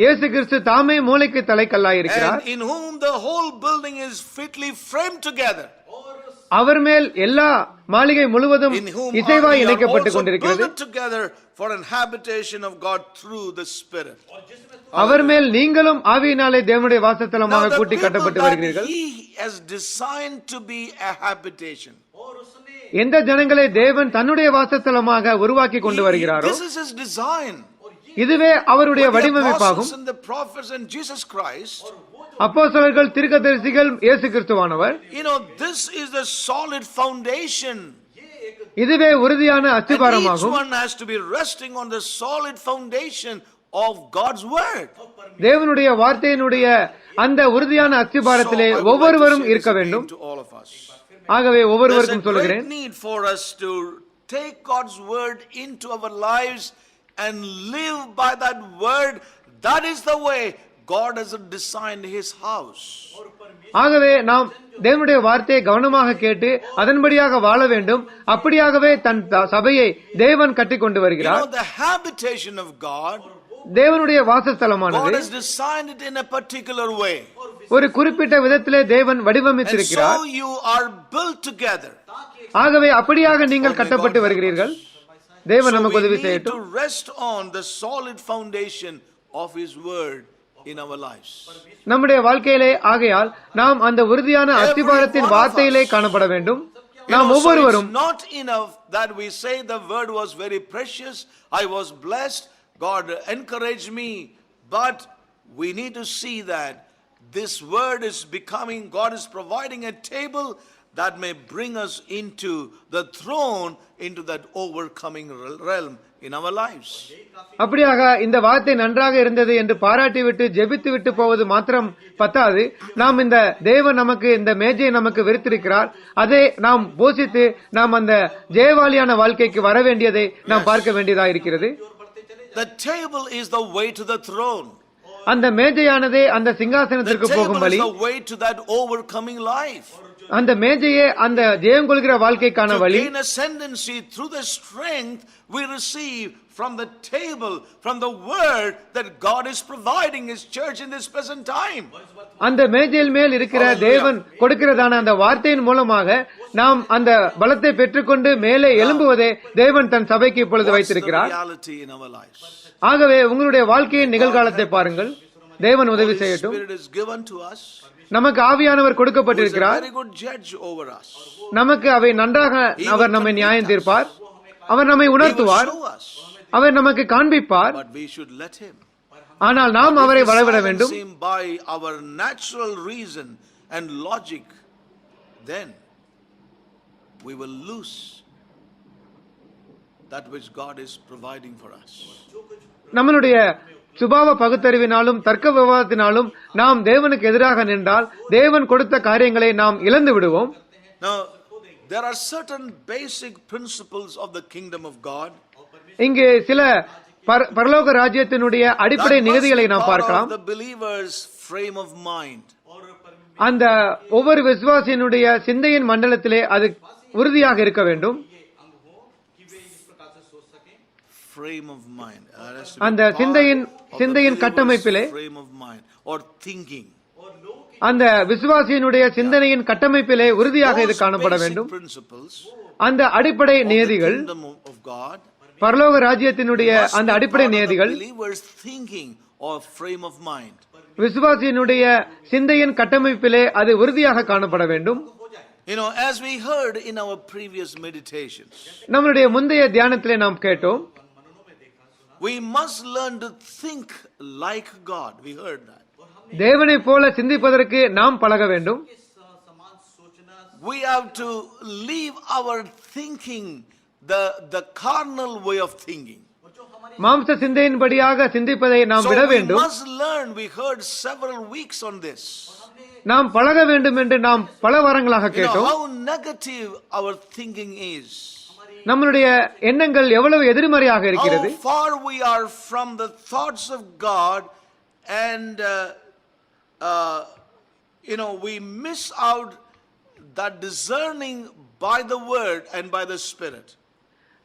இயேசு கிறிஸ்து தாமே மூலைக்கு தலைக்கல்லாய் இருக்கிறார். and in whom the whole building is fitly framed together. அவர் மேல் எல்லா மாளிகை முழுவதும் In whom இசைவாய் are இணைக்கப்பட்டு also கொண்டிருக்கிறது. builded together for an habitation of God through the Spirit. அவர் மேல் நீங்களும் ஆவியினாலே தேவனுடைய வாசஸ்தலமாக Now the கூட்டி people கட்டப்பட்டு that வருகிறீர்கள். he has designed to be a habitation. எந்த ஜனங்களை தேவன் தன்னுடைய வாசஸ்தலமாக உருவாக்கி கொண்டு வருகிறாரோ This is his design. இதுவே அவருடைய With the வடிவமைப்பாகும். apostles and the prophets and Jesus Christ, அப்போஸ்தலர்கள், தீர்க்கதரிசிகள், இயேசு கிறிஸ்துவானவர். this is the solid foundation. இதுவே உறுதியான And each அஸ்திபாரமாகும். one has to be resting on the solid foundation of God's word. தேவனுடைய வார்த்தையினுடைய அந்த உறுதியான அஸ்திபாரத்திலே So I would like to ஒவ்வொருவரும் say இருக்க this வேண்டும். again to all of us. ஆகவே There's a ஒவ்வொருவருக்கும் great சொல்லுகிறேன், need for us to take God's word into our lives and live by that word. That is the way God has designed his house. ஆகவே நாம் தேவனுடைய வார்த்தையை கவனமாக கேட்டு அதன்படியாக வாழ வேண்டும். அப்படியாகவே தன் சபையை தேவன் கட்டிக் கொண்டு வருகிறார். The habitation of God, தேவனுடைய God வாசஸ்தலமானது has designed it in a particular way. ஒரு குறிப்பிட்ட விதத்திலே தேவன் And வடிவமைத்திருக்கிறார். so you are built together. ஆகவே அப்படியாக நீங்கள் கட்டப்பட்டு வருகிறீர்கள். தேவன் So நமக்கு we உதவி need to செய்யட்டும். rest on the solid foundation of his word in our lives. நம்முடைய வாழ்க்கையிலே ஆகையால் நாம் அந்த உறுதியான அஸ்திபாரத்தின் வார்த்தையிலே காணப்பட வேண்டும். நாம் So ஒவ்வொருவரும் it's not enough that we say the word was very precious, I was blessed, God encouraged me, but we need to see that this word is becoming, God is providing a table that may bring us into the throne, into that overcoming realm in our lives. அப்படியாக இந்த வார்த்தை நன்றாக இருந்தது என்று பாராட்டி விட்டு ஜெபித்து விட்டு போவது மாத்திரம் பத்தாது. நாம் இந்த தேவன் நமக்கு இந்த மேஜையை நமக்கு விரித்திருக்கிறார், அதை நாம் போஷித்து நாம் அந்த ஜெயவாளியான வாழ்க்கைக்கு வர வேண்டியதை நாம் பார்க்க வேண்டியதாக இருக்கிறது. The table is the way to the throne. அந்த மேஜையானதே அந்த The சிங்காசனத்திற்கு போகும் table வழி. is the way to that overcoming life. அந்த மேஜையே அந்த ஜெயம் கொள்கிற வாழ்க்கைக்கான To வழி. gain ascendancy through the strength we receive from the table, from the word that God is providing his church in this present time. அந்த மேஜையில் மேல் இருக்கிற தேவன் கொடுக்கிறதான அந்த வார்த்தையின் மூலமாக நாம் அந்த பலத்தை பெற்றுக்கொண்டு மேலே எழும்புவதே தேவன் தன் சபைக்கு இப்பொழுது What's the வைத்திருக்கிறார். reality in our lives? ஆகவே உங்களுடைய வாழ்க்கையின் நிகழ்காலத்தை பாருங்கள். தேவன் உதவி Holy செய்யட்டும். Spirit is given to us. நமக்கு ஆவியானவர் Who is a கொடுக்கப்பட்டிருக்கிறார். very good judge over us. நமக்கு அவை நன்றாக அவர் நம்மை நியாயம் தீர்ப்பார். அவர் நம்மை He will உணர்த்துவார். show us, அவர் நமக்கு காண்பிப்பார். but we should let him. ஆனால் நாம் அவரை If we வரவிட silence வேண்டும். him by our natural reason and logic, then we will lose that which God is providing for us. நம்மளுடைய சுபாவ பகுத்தறிவினாலும் தர்க்க விவாதத்தினாலும் நாம் தேவனுக்கு எதிராக நின்றால் தேவன் கொடுத்த காரியங்களை நாம் இழந்து விடுவோம். Now, there are certain basic principles of the kingdom of God இங்கே சில பரலோக ராஜ்யத்தினுடைய அடிப்படை that must நிகழ்ச்சிகளை be நாம் part பார்க்கலாம். of the believer's frame of mind. அந்த ஒவ்வொரு விசுவாசியினுடைய சிந்தையின் மண்டலத்திலே அது உறுதியாக இருக்க வேண்டும். Frame of mind. Has to be அந்த part சிந்தையின் of the சிந்தையின் believer's கட்டமைப்பிலே frame of mind or thinking. அந்த விசுவாசியினுடைய சிந்தனையின் கட்டமைப்பிலே உறுதியாக இது Those காணப்பட basic வேண்டும். principles அந்த அடிப்படை of the நியதிகள் kingdom of God பரலோக ராஜ்யத்தினுடைய must அந்த be அடிப்படை part of the நியதிகள் believer's thinking or frame of mind. விசுவாசியினுடைய சிந்தையின் கட்டமைப்பிலே அது உறுதியாக காணப்பட வேண்டும். You know, as we heard in our previous meditations, நம்மளுடைய முந்தைய தியானத்திலே நாம் கேட்டோம், we must learn to think like God. We heard that. தேவனைப் போல சிந்திப்பதற்கு நாம் பழக வேண்டும். We have to leave our thinking, the carnal way of thinking. மாம்ச சிந்தையின்படியாக சிந்திப்பதை நாம் So விட we வேண்டும். must learn. We heard several weeks on this. நாம் பழக வேண்டும் என்று நாம் பல வாரங்களாக You know கேட்டோம். how negative our thinking is. நம்மளுடைய எண்ணங்கள் எவ்வளவு எதிர்மறையாக இருக்கிறது. How far we are from the thoughts of God, and we miss out that discerning by the word and by the spirit.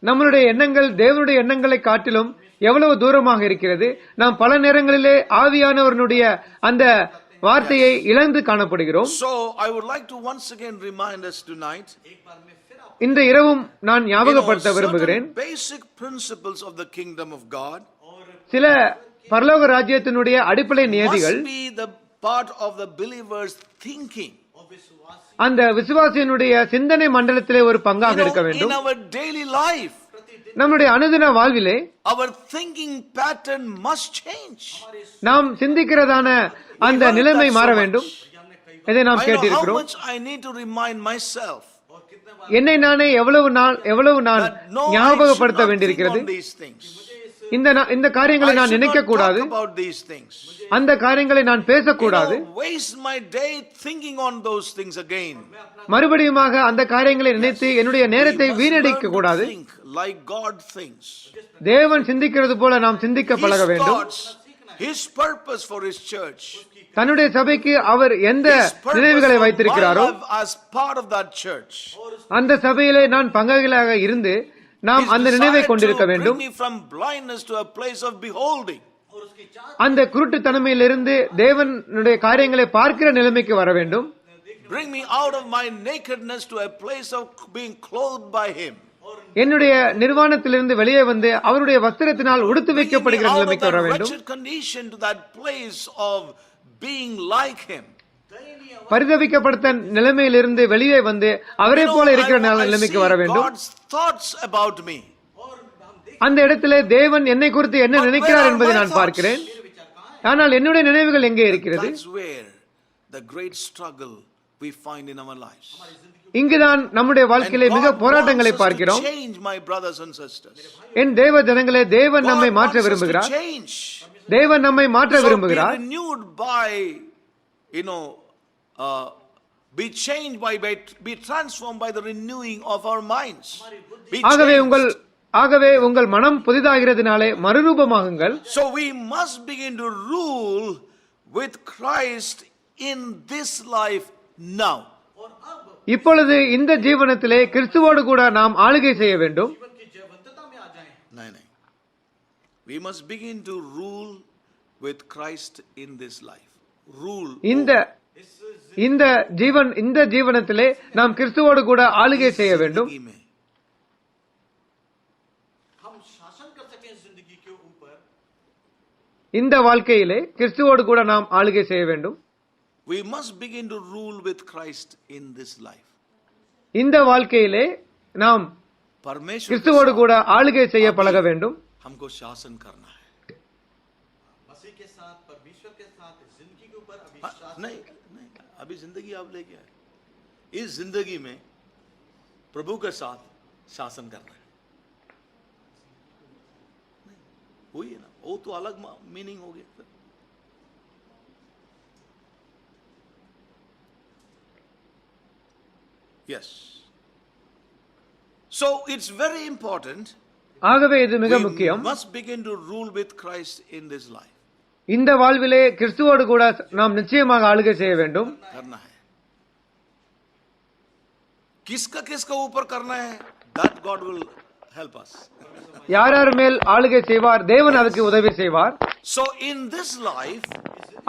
நம்மளுடைய எண்ணங்கள் தேவனுடைய எண்ணங்களை காட்டிலும் எவ்வளவு தூரமாக இருக்கிறது. நாம் பல நேரங்களிலே ஆவியானவருடைய அந்த வார்த்தையை இழந்து காணப்படுகிறோம். So I would like to once again remind us tonight, இந்த இரவும் நான் ஞாபகப்படுத்த விரும்புகிறேன். certain basic principles of the kingdom of God சில பரலோக ராஜ்யத்தினுடைய அடிப்படை நியதிகள் must be the part of the believer's thinking. அந்த விசுவாசியினுடைய சிந்தனை மண்டலத்திலே ஒரு பங்காக இருக்க In வேண்டும். our daily life, நம்முடைய அனுதின வாழ்விலே our thinking pattern must change. நாம் சிந்திக்கிறதான அந்த நிலைமை மாற வேண்டும். இதை நாம் I know how கேட்டிருக்கிறோம். much I need to remind myself என்னை நானே எவ்வளவு நான் that no, I should ஞாபகப்படுத்த not think வேண்டியிருக்கிறது. on these things. இந்த காரியங்களை I நான் should நினைக்க not கூடாது. talk about these things. அந்த காரியங்களை நான் பேசக்கூடாது. Waste my day thinking on those things again. மறுபடியுமாக அந்த காரியங்களை நினைத்து என்னுடைய நேரத்தை We must வீணடிக்க learn to கூடாது. think like God thinks. தேவன் சிந்திக்கிறது போல நாம் சிந்திக்க பழக His வேண்டும். thoughts, His purpose for His church, தன்னுடைய சபைக்கு அவர் எந்த His purpose நினைவுகளை for my வைத்திருக்கிறாரோ life as part of that church. அந்த சபையிலே நான் பங்காளிகளாக இருந்து நாம் His அந்த நினைவை desire கொண்டிருக்க to bring வேண்டும். me from blindness to a place of beholding. அந்த குருட்டுத்தன்மையிலிருந்து தேவனுடைய காரியங்களை பார்க்கிற நிலைமைக்கு வர வேண்டும். Bring me out of my nakedness to a place of being clothed by Him. என்னுடைய நிர்வாணத்திலிருந்து வெளியே வந்து அவருடைய வஸ்திரத்தினால் உடுத்து Bring me வைக்கப்படுகிற out of நிலைமைக்கு வர that வேண்டும். wretched condition to that place of being like Him. பரிதவிக்கப்பட்ட நிலைமையிலிருந்து வெளியே வந்து அவரை போல இருக்கிற நிலைமைக்கு வர வேண்டும். God's thoughts about me. அந்த இடத்திலே தேவன் என்னை குறித்து என்ன நினைக்கிறார் என்பதை நான் பார்க்கிறேன். ஆனால் என்னுடைய நினைவுகள் எங்கே இருக்கிறது? That's where the great struggle we find in our lives. இங்குதான் நம்முடைய வாழ்க்கையிலே And மிக God போராட்டங்களை wants us to பார்க்கிறோம். change, my brothers and sisters. என் தேவ ஜனங்களே, தேவன் நம்மை God மாற்ற wants us to விரும்புகிறார். change. தேவன் நம்மை மாற்ற So be விரும்புகிறார். renewed by, be changed be transformed by the renewing of our minds. Be ஆகவே உங்கள் மனம் புதிதாகிறதுனாலே மறுரூபமாகுங்கள். So we must begin to rule with Christ in this life now. இப்பொழுது இந்த ஜீவனத்திலே கிறிஸ்துவோடு கூட நாம் ஆளுகை செய்ய வேண்டும். No. We must begin to rule with Christ in this life. Rule. இந்த ஜீவனத்திலே நாம் கிறிஸ்துவோடு கூட ஆளுகை செய்ய வேண்டும். இந்த வாழ்க்கையிலே கிறிஸ்துவோடு கூட நாம் ஆளுகை செய்ய வேண்டும். We must begin to rule with Christ in this life. இந்த வாழ்க்கையிலே நாம் கிறிஸ்துவோடு கூட ஆளுகை செய்ய பழக வேண்டும். हमको शासन करना है. मसीह के साथ, परमेश्वर के साथ, जिंदगी के ऊपर हाँ, अविश्वास नहीं नहीं, अभी जिंदगी आप लेके आए, इस जिंदगी में प्रभु के साथ शासन करना है। नहीं, वही है ना, वो तो अलग मीनिंग हो गया फिर। Yes. So it's very important. ஆகவே இது மிக We முக்கியம். must begin to rule with Christ in this life. இந்த வாழ்விலே கிறிஸ்துவோடு கூட நாம் நிச்சயமாக ஆளுகை செய்ய வேண்டும். करना है। किसका किसका ऊपर करना है? That God will help us. யார் யார் மேல் ஆளுகை செய்வார், தேவன் அதுக்கு உதவி செய்வார். So in this life,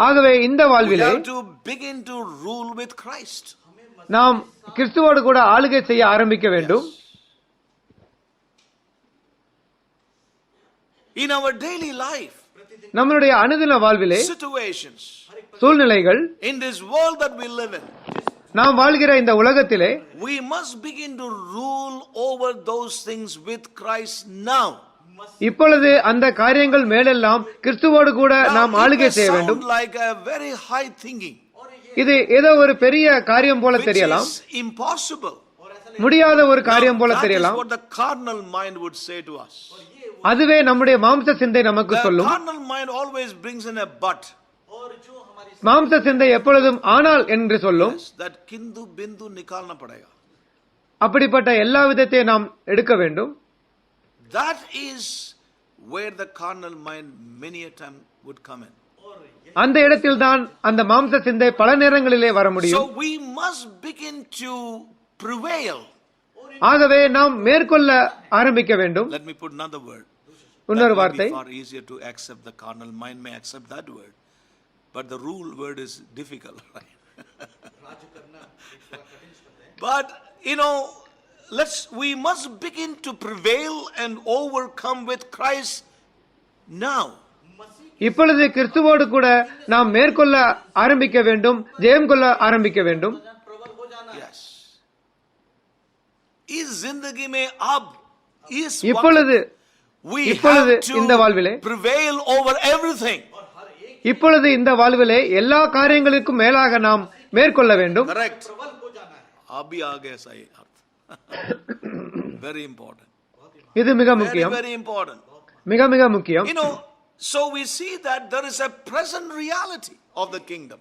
ஆகவே இந்த we வாழ்விலே have to begin to rule with Christ. நாம் கிறிஸ்துவோடு கூட ஆளுகை செய்ய ஆரம்பிக்க வேண்டும். In our daily life, நம்மளுடைய அனுதின வாழ்விலே situations, சூழ்நிலைகள், in this world that we live in, நாம் வாழ்கிற இந்த உலகத்திலே we must begin to rule over those things with Christ now. இப்பொழுது அந்த காரியங்கள் மேலெல்லாம் கிறிஸ்துவோடு கூட நாம் Now, it ஆளுகை may செய்ய வேண்டும். sound like a very high thinking, இது ஏதோ ஒரு பெரிய காரியம் போல which தெரியலாம், is impossible. முடியாத ஒரு காரியம் போல That is தெரியலாம். what the carnal mind would say to us. அதுவே நம்முடைய மாம்ச சிந்தை நமக்கு The சொல்லும். carnal mind always brings in a but. और जो हमारी மாம்ச சிந்தை எப்பொழுதும் ஆனால் என்று சொல்லும். Yes, that kindu bindu nikalna padega. அப்படிப்பட்ட எல்லா விதத்தையும் நாம் எடுக்க வேண்டும். That is where the carnal mind many a time would come in. அந்த இடத்தில் தான் அந்த மாம்ச சிந்தை பல நேரங்களிலே வர So முடியும். we must begin to prevail. ஆகவே நாம் மேற்கொள்ள ஆரம்பிக்க வேண்டும். Let me put another word. இன்னொரு That may வார்த்தை, be far easier to accept. The carnal mind may accept that word, but the rule word is difficult, right? राज्य करना एक थोड़ा कठिन शब्द है। But we must begin to prevail and overcome with Christ now. இப்பொழுது கிறிஸ்துவோடு கூட நாம் மேற்கொள்ள ஆரம்பிக்க வேண்டும், ஜெயம் கொள்ள ஆரம்பிக்க வேண்டும். प्रबल हो जाना है। Yes. इस जिंदगी में अब इस இப்பொழுது we இப்பொழுது have இந்த to வாழ்விலே prevail over everything. இப்பொழுது இந்த வாழ்விலே எல்லா காரியங்களுக்கும் மேலாக நாம் மேற்கொள்ள வேண்டும். Correct. प्रबल हो जाना है। अभी आ गया सही अर्थ. Very important. இது மிக Very, முக்கியம், very important. மிக மிக முக்கியம். You know, so we see that there is a present reality of the kingdom.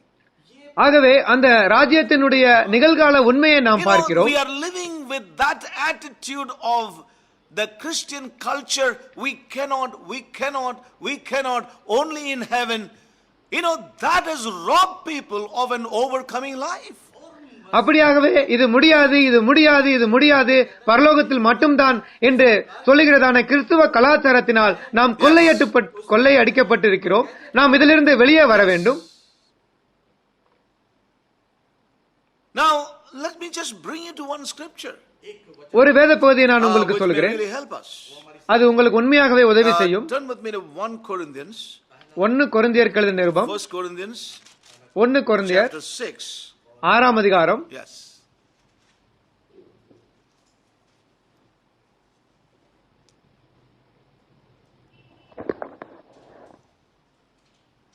ஆகவே அந்த ராஜ்யத்தினுடைய நிகழ்கால உண்மையை நாம் You know, பார்க்கிறோம். we are living with that attitude of the Christian culture. We cannot, only in heaven. You know, that has robbed people of an overcoming life. அப்படியாகவே இது முடியாது, இது முடியாது, இது முடியாது, பரலோகத்தில் மட்டும்தான் என்று சொல்லுகிறதான கிறிஸ்துவ கலாச்சாரத்தினால் நாம் கொள்ளை அடிக்கப்பட்டிருக்கிறோம். நாம் இதிலிருந்து வெளியே வர வேண்டும். Now, let me just bring you to one scripture. ஒரு வேத பகுதியை நான் உங்களுக்கு Which may சொல்கிறேன். really help us. அது உங்களுக்கு உண்மையாகவே உதவி செய்யும். Turn with me to 1 Corinthians. 1 கொரிந்தியர் எழுதின நிருபம், 1 Corinthians 1 கொரிந்தியர் chapter 6. 6ஆம் அதிகாரம். Yes.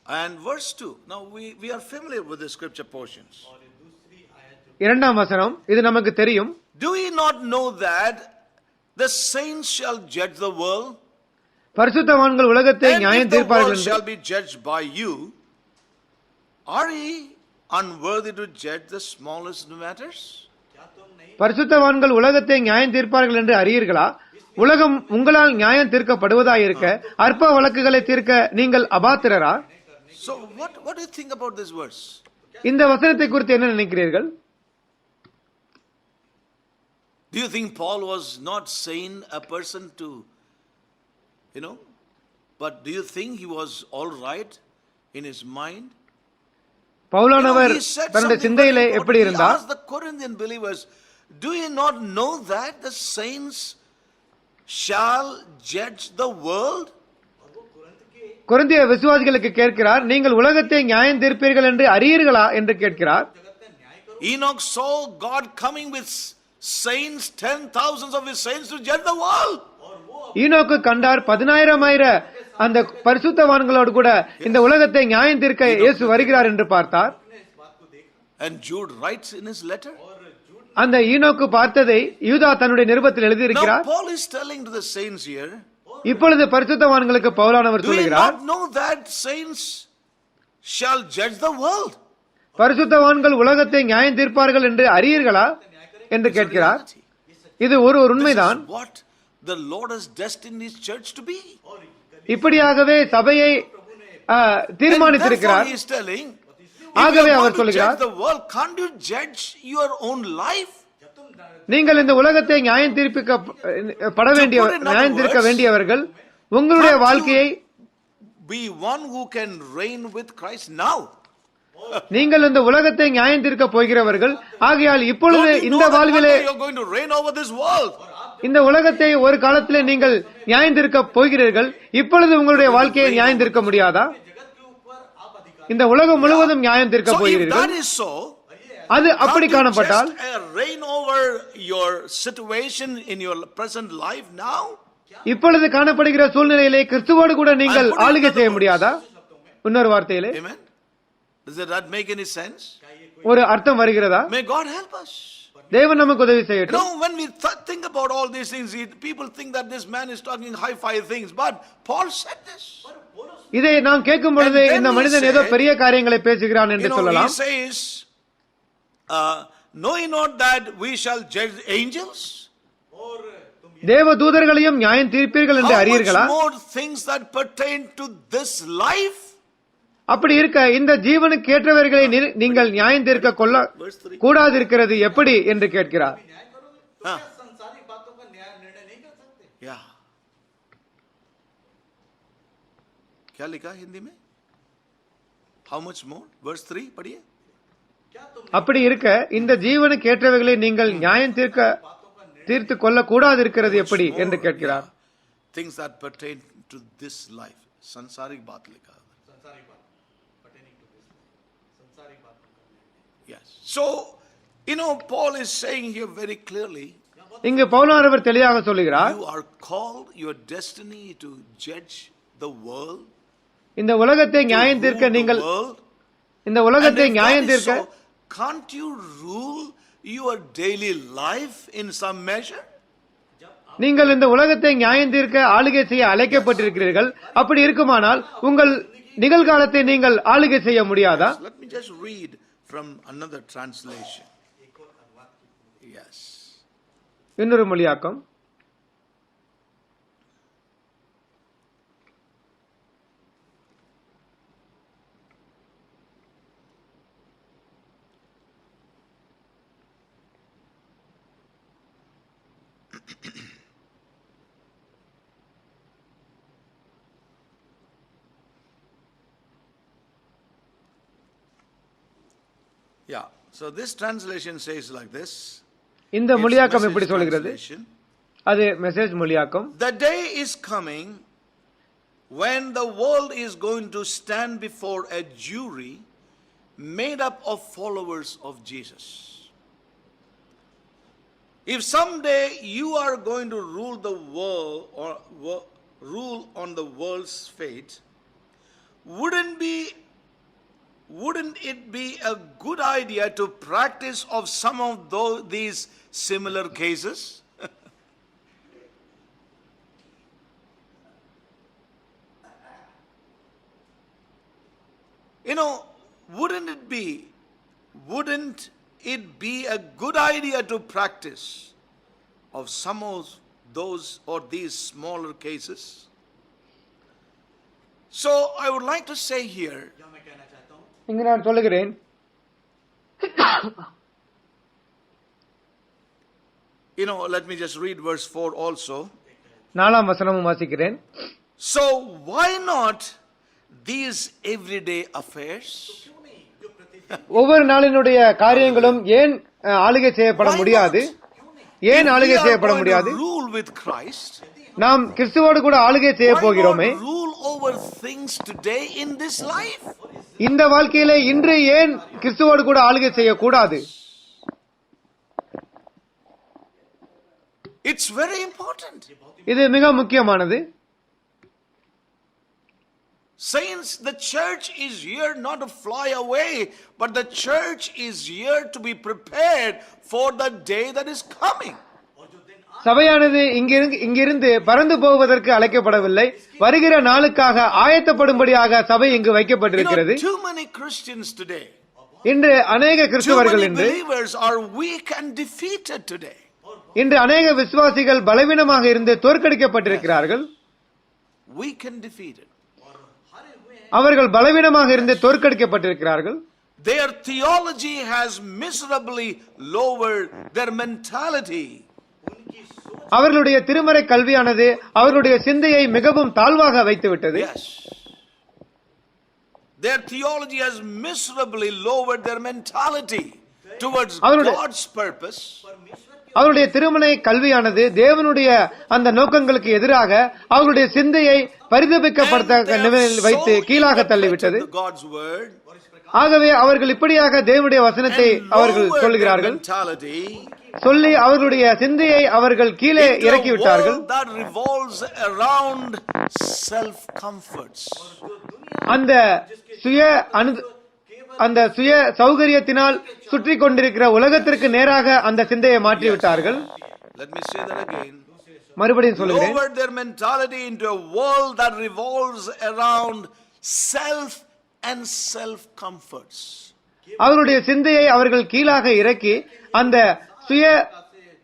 And verse 2. Now we are familiar with the scripture portions. 2ஆம் வசனம், இது நமக்கு தெரியும். Do ye not know that the saints shall judge the world? பரிசுத்தவான்கள் உலகத்தை And நியாயம் if the தீர்ப்பார்கள் world என்று. shall be judged by you, are ye unworthy to judge the smallest matters? பரிசுத்தவான்கள் உலகத்தை நியாயம் தீர்ப்பார்கள் என்று அறியீர்களா? உலகம் உங்களால் நியாயம் தீர்க்கப்படுவதாயிருக்க அற்ப வழக்குகளை தீர்க்க நீங்கள் அபாத்திரரா? So what do you think about this verse? இந்த வசனத்தை குறித்து என்ன நினைக்கிறீர்கள்? Do you think Paul was not saying a person to, but do you think he was all right in his mind? பவுலானவர் He said தன்னுடைய something சிந்தையிலே very எப்படி important. He இருந்தார்? asked the Corinthian believers, do you not know that the saints shall judge the world? கொரிந்திய விசுவாசிகளுக்கு கேட்கிறார், நீங்கள் உலகத்தை நியாயம் தீர்ப்பீர்கள் என்று அறியீர்களா என்று கேட்கிறார். Enoch saw God coming with saints, 10,000s of his saints to judge the world. Enoch கண்டார் 10,000 அந்த பரிசுத்தவான்களோடு கூட இந்த உலகத்தை நியாயம் தீர்க்க இயேசு வருகிறார் என்று பார்த்தார். And Jude writes in his letter. அந்த ஈனோக்கு பார்த்ததை யூதா தன்னுடைய நிருபத்தில் Now எழுதியிருக்கிறார். Paul is telling to the saints here, இப்பொழுது பரிசுத்தவான்களுக்கு பவுலானவர் do you சொல்லுகிறார், not know that saints shall judge the world? பரிசுத்தவான்கள் உலகத்தை நியாயம் தீர்ப்பார்கள் என்று அறியீர்களா என்று கேட்கிறார். இது ஒரு This உண்மைதான். is what the Lord has destined his church to be. இப்படியாகவே சபையை And therefore தீர்மானித்திருக்கிறார். he is telling, ஆகவே if you our want to சொல்லுகிறார், judge the world, can't you judge your own life? நீங்கள் இந்த உலகத்தை நியாயம் தீர்ப்பிக்கப்பட வேண்டிய நியாயம் தீர்க்க வேண்டியவர்கள் உங்களுடைய வாழ்க்கையை Be one who can reign with Christ now. நீங்கள் இந்த உலகத்தை நியாயம் தீர்க்க போகிறவர்கள். ஆகையால் இப்பொழுது Don't you இந்த know that one வாழ்விலே day you're going to reign over this world? இந்த உலகத்தை ஒரு காலத்திலே நீங்கள் நியாயம் தீர்க்க போகிறீர்கள். இப்பொழுது உங்களுடைய வாழ்க்கையை நியாயம் தீர்க்க முடியாதா? जगत के ऊपर आप अधिकार இந்த உலகம் முழுவதும் நியாயம் தீர்க்க So if போகிறீர்கள். that is so, அது அப்படி can't you காணப்பட்டால் just reign over your situation in your present life now? இப்பொழுது காணப்படுகிற சூழ்நிலையிலே கிறிஸ்துவோடு கூட நீங்கள் I'm putting ஆளுகை another செய்ய words. முடியாதா? இன்னொரு வார்த்தையிலே Amen? Does that make any sense? ஒரு அர்த்தம் வருகிறதா? May God help us. தேவன் நமக்கு உதவி You செய்யட்டும். know, when we think about all these things, people think that this man is talking high-fi things, but Paul said this. இதை நாம் கேட்கும் பொழுது And then இந்த he மனிதன் ஏதோ said, பெரிய காரியங்களை பேசுகிறான் You என்று know, he சொல்லலாம். says, know ye not that we shall judge angels? और तुम தேவ தூதர்களையும் நியாயம் தீர்ப்பீர்கள் என்று How much அறியீர்களா? more things that pertain to this life? அப்படி இருக்க இந்த ஜீவனுக்கு ஏற்றவர்களை நீங்கள் நியாயம் தீர்க்க கொள்ள Verse 3. கூடாது இருக்கிறது எப்படி என்று கேட்கிறார். न्याय करोगे तो क्या संसारिक बातों का न्याय निर्णय नहीं कर सकते? Yeah. क्या लिखा हिंदी में? How much more? Verse 3 पढ़िए. क्या तुम அப்படி இருக்க இந்த ஜீவனுக்கு ஏற்றவைகளை நீங்கள் நியாயம் தீர்த்து கொள்ள கூடாது இருக்கிறது எப்படி என்று கேட்கிறார். Things that pertain to this life. संसारिक बात लिखा है. संसारिक बात pertaining to this संसारिक बातों का निर्णय Yes. So, you know, Paul is saying here very clearly, இங்கு பவுலானவர் தெளிவாக சொல்லுகிறார், you are called, your destiny to judge the world, இந்த உலகத்தை to நியாயம் தீர்க்க rule the நீங்கள் world. இந்த And உலகத்தை if that நியாயம் is தீர்க்க so, can't you rule your daily life in some measure? நீங்கள் இந்த உலகத்தை நியாயம் தீர்க்க ஆளுகை செய்ய அழைக்கப்பட்டிருக்கிறீர்கள். அப்படி இருக்குமானால் உங்கள் நிகழ்காலத்தை நீங்கள் ஆளுகை செய்ய முடியாதா? Let me just read from another translation. Yes. இன்னொரு மொழியாக்கம். Yeah. So this translation says like this. இந்த It's மொழியாக்கம் message எப்படி சொல்கிறது? translation. அது மெசேஜ் மொழியாக்கம். The day is coming when the world is going to stand before a jury made up of followers of Jesus. If someday you are going to rule the world or rule on the world's fate, wouldn't it be a good idea to practice of some of these similar cases? You know, wouldn't it be a good idea to practice of some of those or these smaller cases? So I would like to say here, जो मैं कहना चाहता हूँ இங்கு நான் சொல்லுகிறேன், you know, let me just read verse 4 also. 4ஆம் வசனமும் வாசிக்கிறேன். So why not these everyday affairs? क्यों नहीं जो प्रतिदिन ஒவ்வொரு நாளினுடைய காரியங்களும் ஏன் ஆளுகை செய்யப்பட Why முடியாது? not? ஏன் If ஆளுகை we are செய்யப்பட going முடியாது? to rule with Christ, நாம் கிறிஸ்துவோடு கூட ஆளுகை செய்ய why போகிறோமே. not rule over things today in this life? இந்த வாழ்க்கையிலே இன்று ஏன் கிறிஸ்துவோடு கூட ஆளுகை செய்யக்கூடாது? It's very important. இது மிக முக்கியமானது. Saints, the church is here not to fly away, but the church is here to be prepared for the day that is coming. சபையானது இங்கிருந்து பறந்து போவதற்கு அழைக்கப்படவில்லை, வருகிற நாளுக்காக ஆயத்தப்படும்படியாக சபை இங்கு வைக்கப்பட்டிருக்கிறது. Too many Christians today, இன்று அநேக too கிறிஸ்தவர்கள் many இன்று believers are weak and defeated today. இன்று அநேக விசுவாசிகள் பலவீனமாக இருந்து தோற்கடிக்கப்பட்டிருக்கிறார்கள். Weak and defeated. அவர்கள் பலவீனமாக இருந்து தோற்கடிக்கப்பட்டிருக்கிறார்கள். Their theology has miserably lowered their mentality. அவர்களுடைய திருமறை கல்வியானது அவர்களுடைய சிந்தையை மிகவும் தாழ்வாக வைத்துவிட்டது. Yes. Their theology has miserably lowered their mentality towards God's purpose. அவருடைய திருமறை கல்வியானது தேவனுடைய அந்த நோக்கங்களுக்கு எதிராக அவர்களுடைய சிந்தையை பரிதபிக்கப்பட்ட நிலையில் வைத்து கீழாக தள்ளிவிட்டது. God's word. ஆகவே அவர்கள் இப்படியாக தேவனுடைய வசனத்தை அவர்கள் சொல்லுகிறார்கள், சொல்லி அவர்களுடைய சிந்தையை அவர்கள் கீழே இறக்கிவிட்டார்கள். அந்த சுய சௌகரியத்தினால் சுற்றி கொண்டிருக்கிற உலகத்திற்கு நேராக அந்த சிந்தையை மாற்றிவிட்டார்கள். மறுபடியும் சொல்லுகிறேன், and self comforts. அவருடைய சிந்தையை அவர்கள் கீழாக இறக்கி அந்த சுய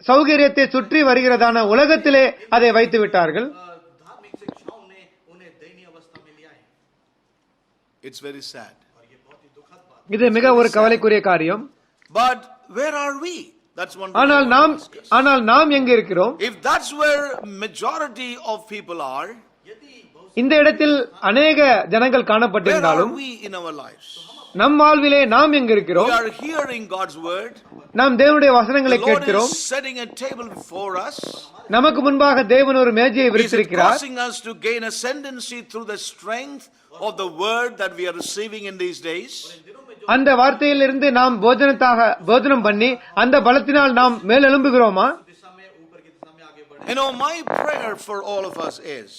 சௌகரியத்தை சுற்றி வருகிறதான உலகத்திலே அதை வைத்து விட்டார்கள். It's very sad. இது மிக ஒரு கவலைக்குரிய காரியம். But where are we? That's one. ஆனால் நாம் எங்க இருக்கிறோம்? If that's where majority of people are, இந்த இடத்தில் அநேக ஜனங்கள் காணப்பட்டிருந்தாலும் நம் வாழ்விலே நாம் எங்க இருக்கிறோம்? நாம் தேவனுடைய வசனங்களை கேட்கிறோம். நமக்கு முன்பாக தேவன் ஒரு மேஜையை விரித்திருக்கிறார். அந்த வார்த்தையிலிருந்து நாம் போஜனம் பண்ணி அந்த பலத்தினால் நாம் மேலெழும்புகிறோமா? My prayer for all of us is,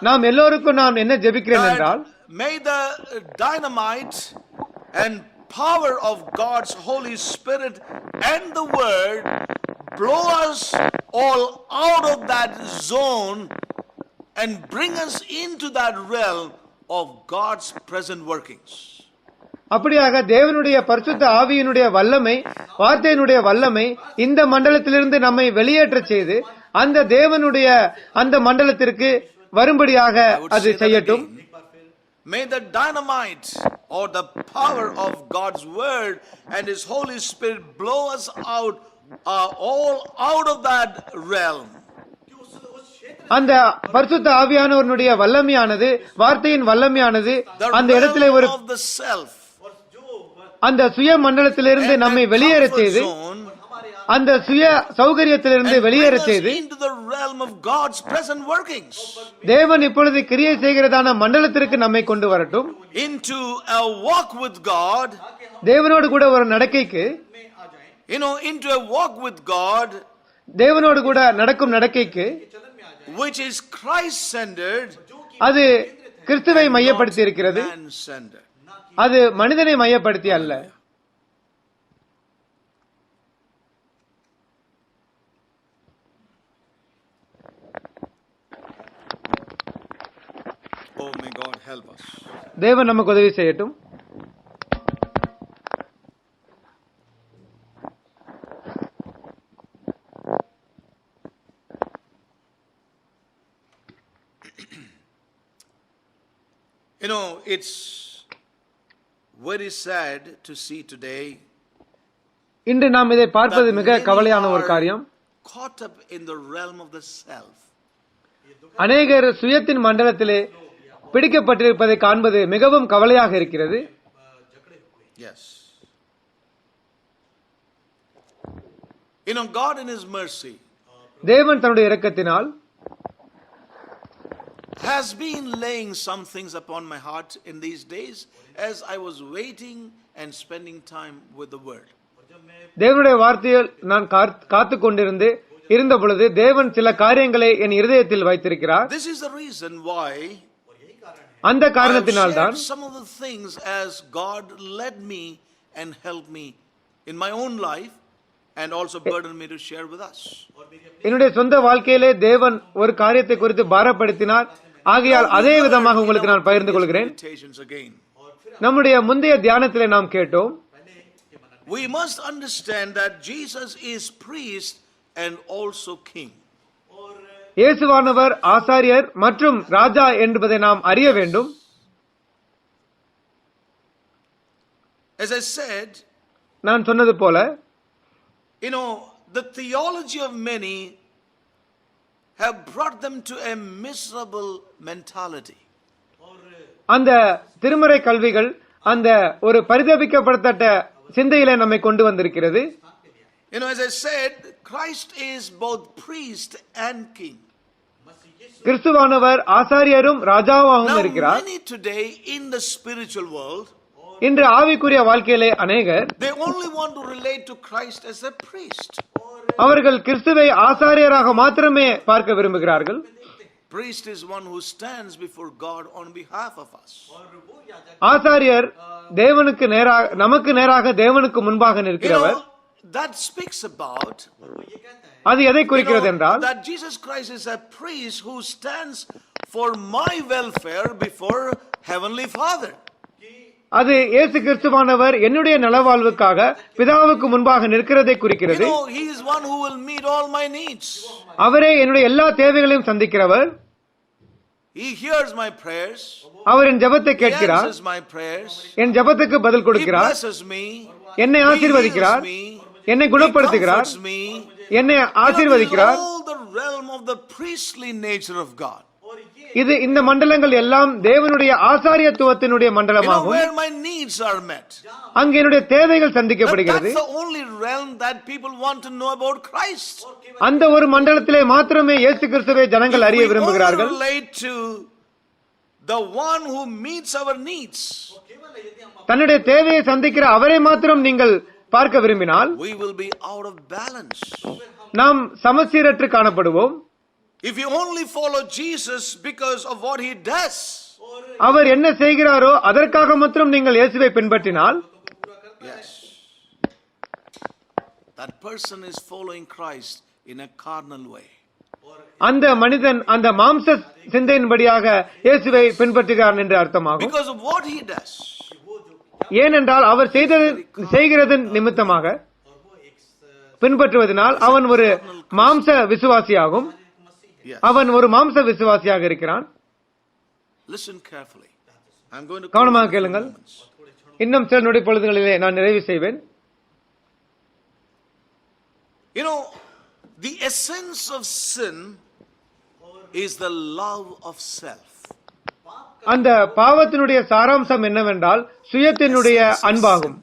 நாம் எல்லோருக்கும் நான் என்ன ஜெபிக்கிறேன் என்றால், may the dynamite and power of God's Holy Spirit and the Word blow us all out of that zone and bring us into that realm of God's present workings. அப்படியாக தேவனுடைய பரிசுத்த ஆவியினுடைய வல்லமை, வார்த்தையினுடைய வல்லமை இந்த மண்டலத்திலிருந்து நம்மை வெளியேற்ற செய்து அந்த தேவனுடைய அந்த மண்டலத்திற்கு வரும்படியாக அது செய்யட்டும். May the dynamite or the power of God's word and His Holy Spirit blow us out, all out of that realm. அந்த பரிசுத்த ஆவியானவருடைய வல்லமையானது, வார்த்தையின் வல்லமையானது அந்த இடத்திலே ஒரு அந்த சுய மண்டலத்திலிருந்து நம்மை வெளியேற செய்து, அந்த சுய சௌகரியத்திலிருந்து வெளியேற செய்து தேவன் இப்பொழுது கிரியை செய்கிறதான மண்டலத்திற்கு நம்மை கொண்டு வரட்டும். தேவனோடு கூட ஒரு நடக்கைக்கு, into a walk with God, தேவனோடு கூட நடக்கும் நடக்கைக்கு, which is Christ centered, அது கிறிஸ்துவை மையப்படுத்தி இருக்கிறது, அது மனிதனை மையப்படுத்தி அல்ல. Oh, may God help us. தேவன் நமக்கு உதவி செய்யட்டும். It's very sad to see today. இன்று நாம் இதை பார்ப்பது மிக கவலையான ஒரு காரியம். Caught up in the realm of the self. அநேகர் சுயத்தின் மண்டலத்திலே பிடிக்கப்பட்டிருப்பதை காண்பது மிகவும் கவலையாக இருக்கிறது. Yes. God in His mercy, தேவன் தன்னுடைய இரக்கத்தினால் has been laying some things upon my heart in these days as I was waiting and spending time with the word. தேவனுடைய வார்த்தையில் நான் காத்துக் கொண்டிருந்து இருந்த பொழுது தேவன் சில காரியங்களை என் இருதயத்தில் வைத்திருக்கிறார். This is the reason why அந்த I have காரணத்தினால்தான் shared some of the things as God led me and helped me in my own life and also burdened me to share with us. என்னுடைய சொந்த வாழ்க்கையிலே தேவன் ஒரு காரியத்தை குறித்து பாரப்படுத்தினார். ஆகையால் அதே விதமாக உங்களுக்கு நான் பகிர்ந்து கொள்கிறேன். Meditations again. நம்முடைய முந்தைய தியானத்திலே நாம் கேட்டோம், We must understand that Jesus is priest and also king. இயேசுவானவர் ஆசாரியர் மற்றும் ராஜா என்பதை நாம் அறிய வேண்டும். As I said, நான் சொன்னது போல the theology of many have brought them to a miserable mentality. அந்த திருமறை கல்விகள் அந்த ஒரு பரிதபிக்கப்படத்தட்ட சிந்தையிலே நம்மை கொண்டு வந்திருக்கிறது. As I said, Christ is both priest and king. கிறிஸ்துவானவர் ஆசாரியரும் ராஜாவாகவும் Now, இருக்கிறார். many today in the spiritual world, இன்று ஆவிக்குரிய வாழ்க்கையிலே அநேகர் they only want to relate to Christ as a priest. அவர்கள் கிறிஸ்துவை ஆசாரியராக மாத்திரமே பார்க்க விரும்புகிறார்கள். Priest is one who stands before God on behalf of us. ஆசாரியர் தேவனுக்கு நேராக நமக்கு நேராக தேவனுக்கு முன்பாக நிற்கிறவர். That speaks about அது எதை குறிக்கிறது என்றால் that Jesus Christ is a priest who stands for my welfare before Heavenly Father. அது இயேசு கிறிஸ்துவானவர் என்னுடைய நலவாழ்வுக்காக பிதாவுக்கு முன்பாக நிற்கிறதை குறிக்கிறது. He is one who will meet all my needs. அவரே என்னுடைய எல்லா தேவைகளையும் சந்திக்கிறவர். He hears my prayers. அவர் என் ஜெபத்தை He கேட்கிறார். answers my prayers. என் ஜெபத்துக்கு பதில் He கொடுக்கிறார். blesses me. என்னை He ஆசீர்வதிக்கிறார். heals me. என்னை He குணப்படுத்துகிறார். comforts me. என்னை This is ஆசீர்வதிக்கிறார். all the realm of the priestly nature of God. இது இந்த மண்டலங்கள் எல்லாம் தேவனுடைய ஆசாரியத்துவத்தினுடைய மண்டலமாகும். Where my needs are met. அங்கு என்னுடைய தேவைகள் That's சந்திக்கப்படுகிறது. the only realm that people want to know about Christ. அந்த ஒரு மண்டலத்திலே மாத்திரமே இயேசு கிறிஸ்துவை ஜனங்கள் அறிய We only விரும்புகிறார்கள். relate to the one who meets our needs. தன்னுடைய தேவையை சந்திக்கிற அவரை மாத்திரம் நீங்கள் பார்க்க விரும்பினால் We will be out of balance. நாம் சமச்சீரற்று காணப்படுவோம். If you only follow Jesus because of what he does, அவர் என்ன செய்கிறாரோ அதற்காக மாத்திரம் நீங்கள் இயேசுவை பின்பற்றினால் yes, that person is following Christ in a carnal way. அந்த மனிதன் அந்த மாம்ச சிந்தையின்படியாக இயேசுவை பின்பற்றுகிறான் என்று அர்த்தமாகும். Because of what he does. ஏனென்றால் அவர் செய்கிறதன் நிமித்தமாக பின்பற்றுவதனால் அவன் ஒரு மாம்ச விசுவாசியாகும். Yes. அவன் ஒரு மாம்ச விசுவாசியாக இருக்கிறான். Listen carefully. I'm going to கவனமாக கேளுங்கள். இன்னும் சில நொடி பொழுதுகளிலே நான் நிறைவு செய்வேன். The essence of sin is the love of self. அந்த பாவத்தினுடைய சாராம்சம் என்னவென்றால் சுயத்தினுடைய அன்பாகும்.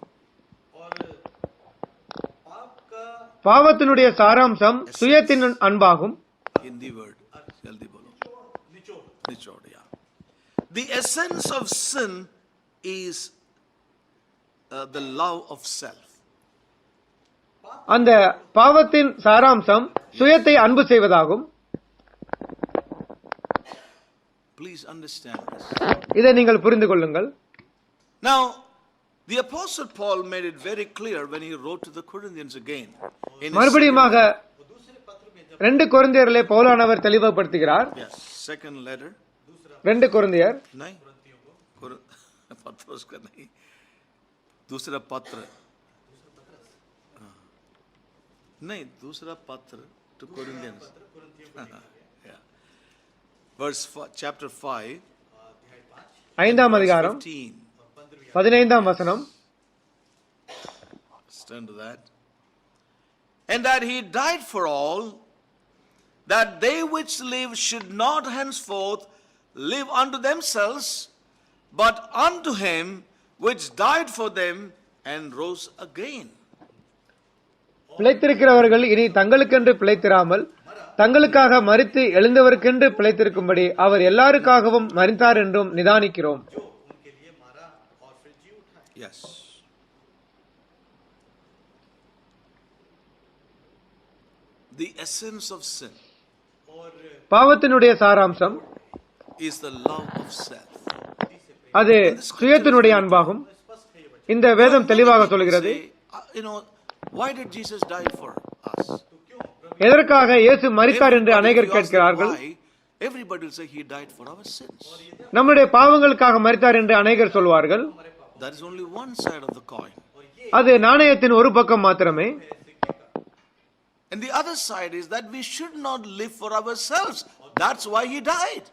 பாவத்தினுடைய சாராம்சம் சுயத்தின் அன்பாகும். Hindi word. Jaldi bolo. Nichod, yeah. The essence of sin is the love of self. அந்த பாவத்தின் சாராம்சம் சுயத்தை அன்பு செய்வதாகும். Please understand this. இதை நீங்கள் புரிந்து கொள்ளுங்கள். Now, the Apostle Paul made it very clear when he wrote to the Corinthians again. மறுபடியுமாக 2 கொரிந்தியரிலே பவுலானவர் தெளிவுபடுத்துகிறார். Yes, second letter. 2 கொரிந்தியர் नहीं पत्र उसका नहीं दूसरा पत्र नहीं दूसरा पत्र to Corinthians. Yeah. Chapter 5 5ஆம் அதிகாரம் 15. 15ஆம் வசனம். Let's turn to that. And that he died for all, that they which live should not henceforth live unto themselves, but unto him which died for them and rose again. பிழைத்திருக்கிறவர்கள் இனி தங்களுக்கென்று பிழைத்திராமல் தங்களுக்காக மரித்து எழுந்தவருக்கென்று பிழைத்திருக்கும்படி அவர் எல்லாருக்காகவும் மரித்தார் என்றும் நிதானிக்கிறோம். Yes. The essence of sin பாவத்தினுடைய சாராம்சம் is the love of self. அது சுயத்தினுடைய அன்பாகும். இந்த வேதம் தெளிவாக சொல்கிறது. You know, why did Jesus die for us? எதற்காக இயேசு மரித்தார் என்று அநேகர் Everybody கேட்கிறார்கள். asks why, everybody will say he died for our sins. நம்முடைய பாவங்களுக்காக மரித்தார் என்று அநேகர் சொல்வார்கள். That is only one side of the coin. அது நாணயத்தின் ஒரு பக்கம் மாத்திரமே. And the other side is that we should not live for ourselves. That's why he died.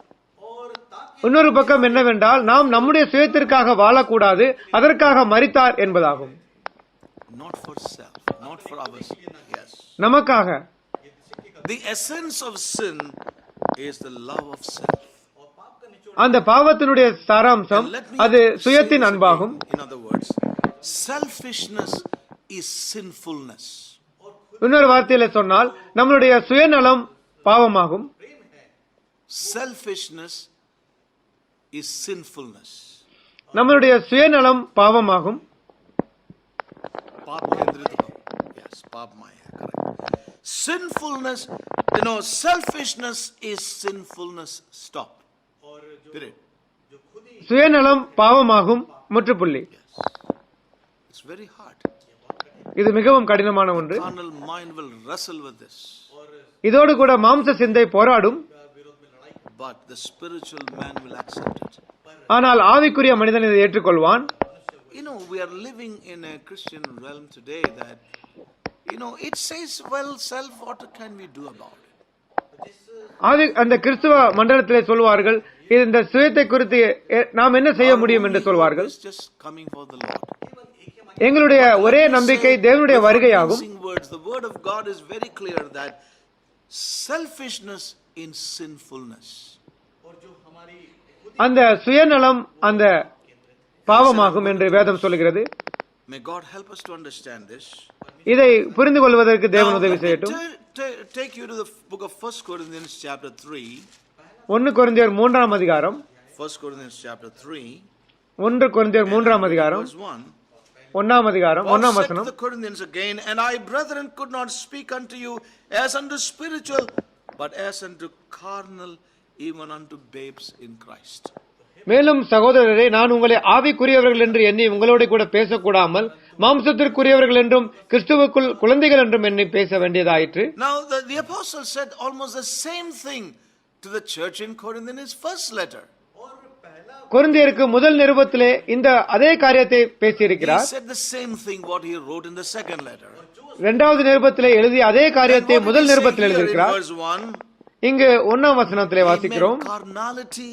இன்னொரு பக்கம் என்னவென்றால் நாம் நம்முடைய சுயத்திற்காக வாழக்கூடாது, அதற்காக மரித்தார் என்பதாகும். Not for self, not for ourselves. Yes. நமக்காக. The essence of sin is the love of self. அந்த பாவத்தினுடைய சாராம்சம் And let me அது say சுயத்தின் this அன்பாகும். again. In other words, selfishness is sinfulness. இன்னொரு வார்த்தையில சொன்னால் நம்மளுடைய சுயநலம் பாவமாகும். Selfishness is sinfulness. நம்மளுடைய சுயநலம் பாவமாகும். Paap kendrit bhav. Yes, paap maya, correct. Sinfulness, selfishness is sinfulness. Stop. Period. சுயநலம் பாவமாகும். முற்றுப்புள்ளி. It's very hard. இது மிகவும் கடினமான ஒன்று. Carnal mind will wrestle with this. இதோடு கூட மாம்ச சிந்தை போராடும். But the spiritual man will accept it. ஆனால் ஆவிக்குரிய மனிதன் இதை ஏற்றுக்கொள்வான். We are living in a Christian realm today that, it says, well, self, what can we do about it? அந்த கிறிஸ்துவ மண்டலத்திலே சொல்வார்கள், இந்த சுயத்தை குறித்து நாம் என்ன செய்ய முடியும் என்று சொல்வார்கள். Just coming for the Lord. எங்களுடைய ஒரே நம்பிக்கை தேவனுடைய வருகையாகும். The word of God is very clear that selfishness in sinfulness. அந்த சுயநலம் அந்த பாவமாகும் என்று வேதம் சொல்கிறது. May God help us to understand this. இதை புரிந்து கொள்வதற்கு தேவன் உதவி செய்யட்டும். Take you to the book of 1 Corinthians chapter 3. 1 கொரிந்தியர் 3ஆம் அதிகாரம். 1 Corinthians chapter 3. 1 கொரிந்தியர் 3ஆம் அதிகாரம். Verse 1. 1ஆம் அதிகாரம் 1ஆம் Paul said to வசனம். the Corinthians again, and I, brethren, could not speak unto you as unto spiritual, but as unto carnal, even unto babes in Christ. மேலும் சகோதரரே, நான் உங்களை ஆவிக்குரியவர்கள் என்று எண்ணி உங்களோட கூட பேசக்கூடாமல் மாம்சத்திற்குரியவர்கள் என்றும் கிறிஸ்துவுக்குள் குழந்தைகள் என்றும் எண்ணி பேச வேண்டியதாயிற்று. Now the apostle said almost the same thing to the church in Corinth in his first letter. கொரிந்தியருக்கு முதல் நிருபத்திலே இந்த அதே காரியத்தை He பேசியிருக்கிறார். said the same thing what he wrote in the second letter. இரண்டாவது நிருபத்திலே எழுதிய அதே காரியத்தை And what முதல் did he say நிருபத்தில் here in எழுதியிருக்கிறார். verse 1? இங்கு 1ஆம் வசனத்திலே வாசிக்கிறோம், Carnality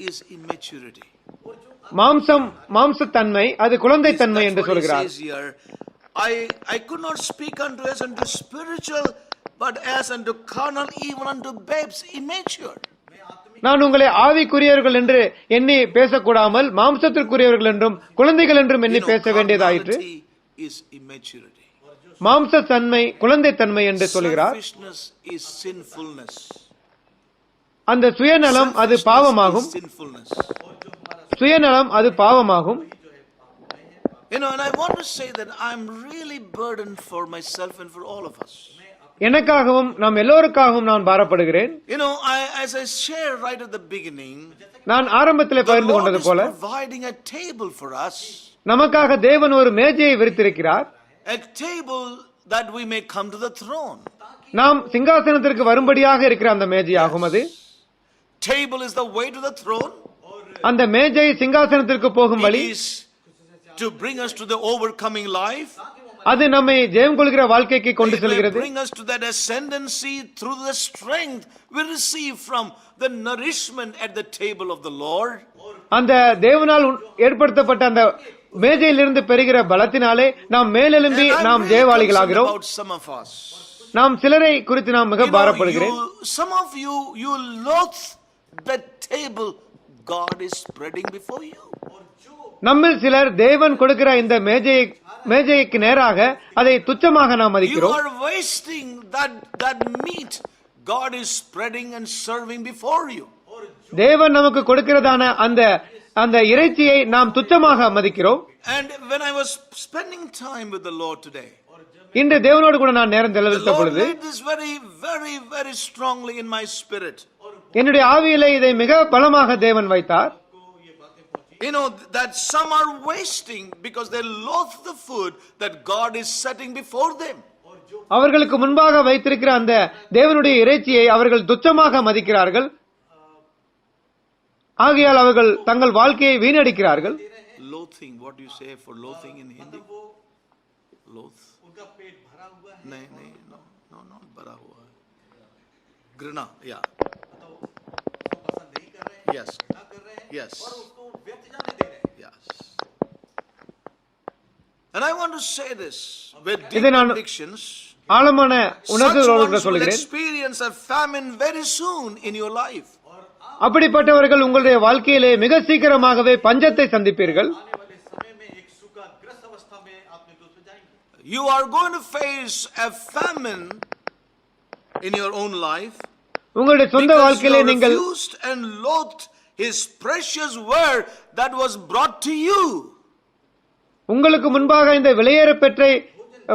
is immaturity. மாம்சத்தன்மை அது குழந்தைத்தன்மை என்று That's what he சொல்கிறார். says here. I could not speak unto as unto spiritual, but as unto carnal, even unto babes immature. நான் உங்களை ஆவிக்குரியவர்கள் என்று எண்ணி பேசக்கூடாமல் மாம்சத்திற்குரியவர்கள் என்றும் குழந்தைகள் என்றும் எண்ணி பேச வேண்டியதாயிற்று. Carnality is immaturity. மாம்சத்தன்மை குழந்தைத்தன்மை என்று சொல்கிறார். Selfishness is sinfulness. அந்த சுயநலம் அது பாவமாகும். Sinfulness. சுயநலம் அது பாவமாகும். And I want to say that I'm really burdened for myself and for all of us. எனக்காகவும் நாம் எல்லோருக்காகவும் நான் பாரப்படுகிறேன். As I shared right at the beginning, நான் ஆரம்பத்திலே the பகிர்ந்து Lord கொண்டது is போல providing a table for us. நமக்காக தேவன் ஒரு மேஜையை விரித்திருக்கிறார். A table that we may come to the throne. நாம் சிங்காசனத்திற்கு வரும்படியாக இருக்கிற அந்த மேஜையாகும் அது. Table is the way to the throne. அந்த மேஜை சிங்காசனத்திற்கு போகும் வழி. It is to bring us to the overcoming life. அது நம்மை ஜெயம் கொள்கிற வாழ்க்கைக்கு கொண்டு It may செல்கிறது. bring us to that ascendancy through the strength we receive from the nourishment at the table of the Lord. அந்த தேவனால் ஏற்படுத்தப்பட்ட அந்த மேஜையிலிருந்து பெறுகிற பலத்தினாலே நாம் மேலெழும்பி And I'm நாம் really ஜெயவாளிகளாகிறோம். concerned about some of us. நாம் சிலரை குறித்து நாம் மிக பாரப்படுகிறேன். Some of you loathe that table God is spreading before you. நம்மில் சிலர் தேவன் கொடுக்கிற இந்த மேஜைக்கு நேராக அதை துச்சமாக நாம் You மதிக்கிறோம். are wasting that meat God is spreading and serving before you. தேவன் நமக்கு கொடுக்கிறதான அந்த இறைச்சியை நாம் துச்சமாக மதிக்கிறோம். And when I was spending time with the Lord today, இன்று தேவனோடு கூட நான் நேரம் the செலவழித்த Lord பொழுது laid this very, very, very strongly in my spirit. என்னுடைய ஆவியிலே இதை மிக பலமாக தேவன் வைத்தார். You know that some are wasting because they loathe the food that God is setting before them. அவர்களுக்கு முன்பாக வைத்திருக்கிற அந்த தேவனுடைய இறைச்சியை அவர்கள் துச்சமாக மதிக்கிறார்கள். ஆகையால் அவர்கள் தங்கள் வாழ்க்கையை வீணடிக்கிறார்கள். Loathing, what do you say for loathing in Hindi? Loath. उनका पेट भरा हुआ है, नहीं नहीं, no not भरा हुआ है. घृणा, yeah. तो उसको पसंद नहीं कर रहे हैं, Yes. ना कर रहे हैं, Yes. और उसको व्यर्थ जाने दे रहे हैं. Yes. And I want to say this with deep இதை நான் convictions. ஆழமான Such உணர்வுகளோடு ones will சொல்கிறேன். experience a famine very soon in your life. அப்படிப்பட்டவர்கள் உங்களுடைய வாழ்க்கையிலே மிக சீக்கிரமாகவே பஞ்சத்தை சந்திப்பீர்கள். आने वाले समय में एक सूखाग्रस्त अवस्था में आत्मिक रूप से जाएंगे. You are going to face a famine in your own life உங்களுடைய சொந்த because you வாழ்க்கையிலே நீங்கள் refused and loathed His precious word that was brought to you. உங்களுக்கு முன்பாக இந்த வெளியேற பெற்ற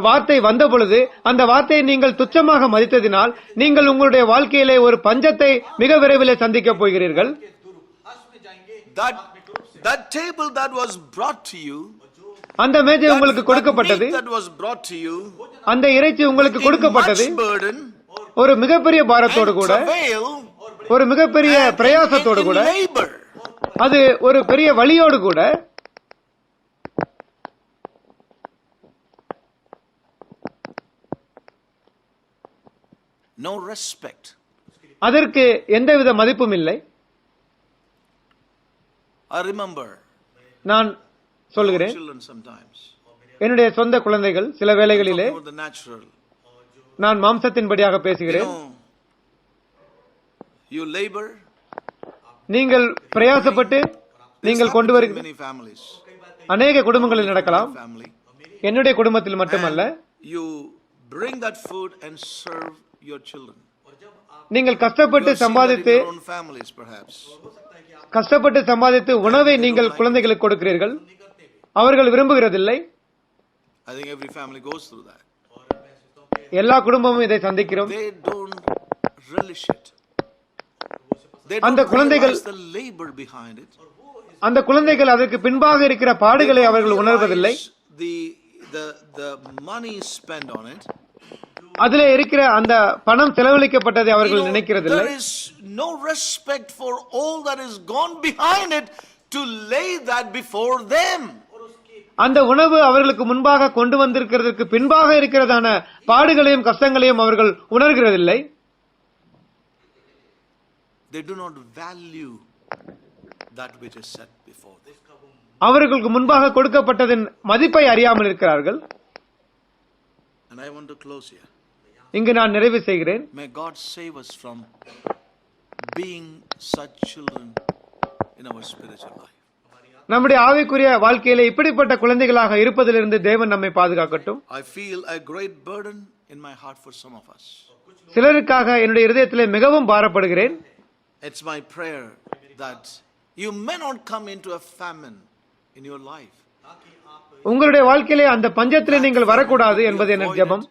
வார்த்தை வந்த பொழுது அந்த வார்த்தையை நீங்கள் துச்சமாக மதித்ததினால் நீங்கள் உங்களுடைய வாழ்க்கையிலே ஒரு பஞ்சத்தை மிக விரைவில் சந்திக்கப் போகிறீர்கள். दूरभाष में जाएंगे. That table that was brought to you, அந்த மேஜை உங்களுக்கு கொடுக்கப்பட்டது, that was brought to you, அந்த இறைச்சி உங்களுக்கு in கொடுக்கப்பட்டது much burden ஒரு மிகப்பெரிய பாரத்தோடு and கூட, travail ஒரு மிகப்பெரிய பிரயாசத்தோடு and கூட, labor. அது ஒரு பெரிய வலியோடு கூட. No respect. அதற்கு எந்தவித மதிப்பும் இல்லை. I remember நான் சொல்கிறேன், children sometimes. என்னுடைய சொந்த குழந்தைகள் சில வேளைகளிலே, Talking about the natural. நான் மாம்சத்தின்படியாக You பேசுகிறேன், know, you labor. நீங்கள் பிரயாசப்பட்டு This நீங்கள் கொண்டு happens in வருகிற many families. அநேக குடும்பங்களில் நடக்கலாம், Family. என்னுடைய குடும்பத்தில் மட்டுமல்ல. You bring that food and serve your children. நீங்கள் கஷ்டப்பட்டு You have seen that in சம்பாதித்து your own families, perhaps. கஷ்டப்பட்டு சம்பாதித்து உணவை நீங்கள் குழந்தைகளுக்கு கொடுக்கிறீர்கள், அவர்கள் விரும்புகிறதில்லை. I think every family goes through that. எல்லா குடும்பமும் இதை சந்திக்கிறோம். They don't relish it. They அந்த don't குழந்தைகள் realize the labor behind it. அந்த குழந்தைகள் அதற்கு பின்பாக இருக்கிற பாடுகளை அவர்கள் உணர்வதில்லை. The money spent on it. அதிலே இருக்கிற அந்த பணம் செலவழிக்கப்பட்டதை You அவர்கள் know, நினைக்கிறதில்லை. there is no respect for all that is gone behind it to lay that before them. அந்த உணவு அவர்களுக்கு முன்பாக கொண்டு வந்திருக்கிறதுக்கு பின்பாக இருக்கிறதான பாடுகளையும் கஷ்டங்களையும் அவர்கள் உணர்கிறதில்லை. They do not value that which is set before them. அவர்களுக்கு முன்பாக கொடுக்கப்பட்டதின் மதிப்பை அறியாமல் இருக்கிறார்கள். And I want to close here. இங்கு நான் நிறைவு செய்கிறேன். May God save us from being such children in our spiritual life. நம்முடைய ஆவிக்குரிய வாழ்க்கையிலே இப்படிப்பட்ட குழந்தைகளாக இருப்பதிலிருந்து தேவன் நம்மை பாதுகாக்கட்டும். I feel a great burden in my heart for some of us. சிலருக்காக என்னுடைய இதயத்திலே மிகவும் பாரப்படுகிறேன். It's my prayer that you may not come into a famine in your life. உங்களுடைய வாழ்க்கையிலே அந்த பஞ்சத்திலே நீங்கள் வரக்கூடாது என்பது என் ஜெபம்.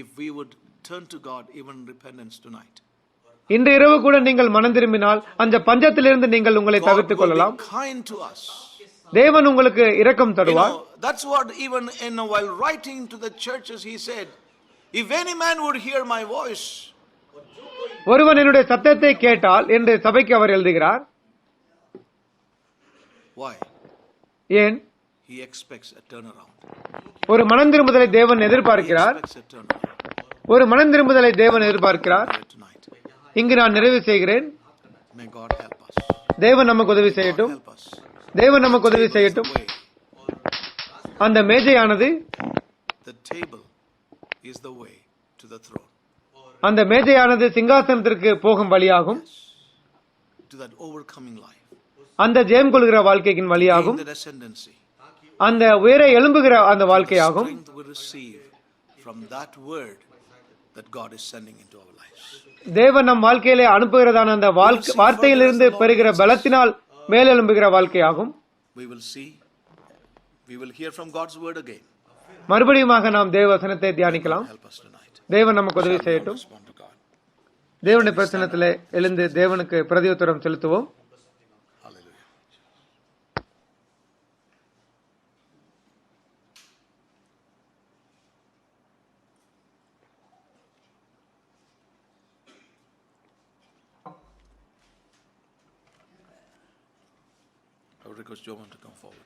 If we would turn to God, even repentance tonight. இன்று இரவு கூட நீங்கள் மனம் திரும்பினால் அந்த பஞ்சத்திலிருந்து நீங்கள் உங்களை God தவிர்த்துக் will கொள்ளலாம். be kind to us. தேவன் உங்களுக்கு இரக்கம் You தருவார். know, that's what even while writing to the churches he said, if any man would hear my voice. ஒருவன் என்னுடைய சத்தத்தை கேட்டால் என்று சபைக்கு அவர் எழுதுகிறார். Why? ஏன்? He expects a turnaround. ஒரு மனம் திரும்புதலை தேவன் He எதிர்பார்க்கிறார். expects a turnaround ஒரு மனம் திரும்புதலை தேவன் எதிர்பார்க்கிறார். here tonight. இங்கு நான் நிறைவு செய்கிறேன். May God help us. தேவன் நமக்கு உதவி செய்யட்டும். Help us. தேவன் நமக்கு உதவி Table is செய்யட்டும். the way. அந்த மேஜையானது The table is the way to the throne. அந்த மேஜையானது சிங்காசனத்திற்கு போகும் வழியாகும். To that overcoming life. அந்த ஜெயம் கொள்கிற வாழ்க்கையின் வழியாகும். In the ascendancy. அந்த உயர எழும்புகிற அந்த வாழ்க்கையாகும். Strength we receive from that word that God is sending into our lives. தேவன் நம் வாழ்க்கையிலே அனுப்புகிறதான அந்த வார்த்தையிலிருந்து பெறுகிற பலத்தினால் மேலெழும்புகிற வாழ்க்கையாகும். We will see. We will hear from God's word again. மறுபடியுமாக நாம் தேவ வசனத்தை தியானிக்கலாம். Help us tonight. தேவன் நமக்கு உதவி செய்யட்டும். Respond to God. தேவனுடைய பிரச்சனத்திலே எழுந்து தேவனுக்கு பிரதியுத்தரம் செலுத்துவோம். Hallelujah. request Jovan to come forward.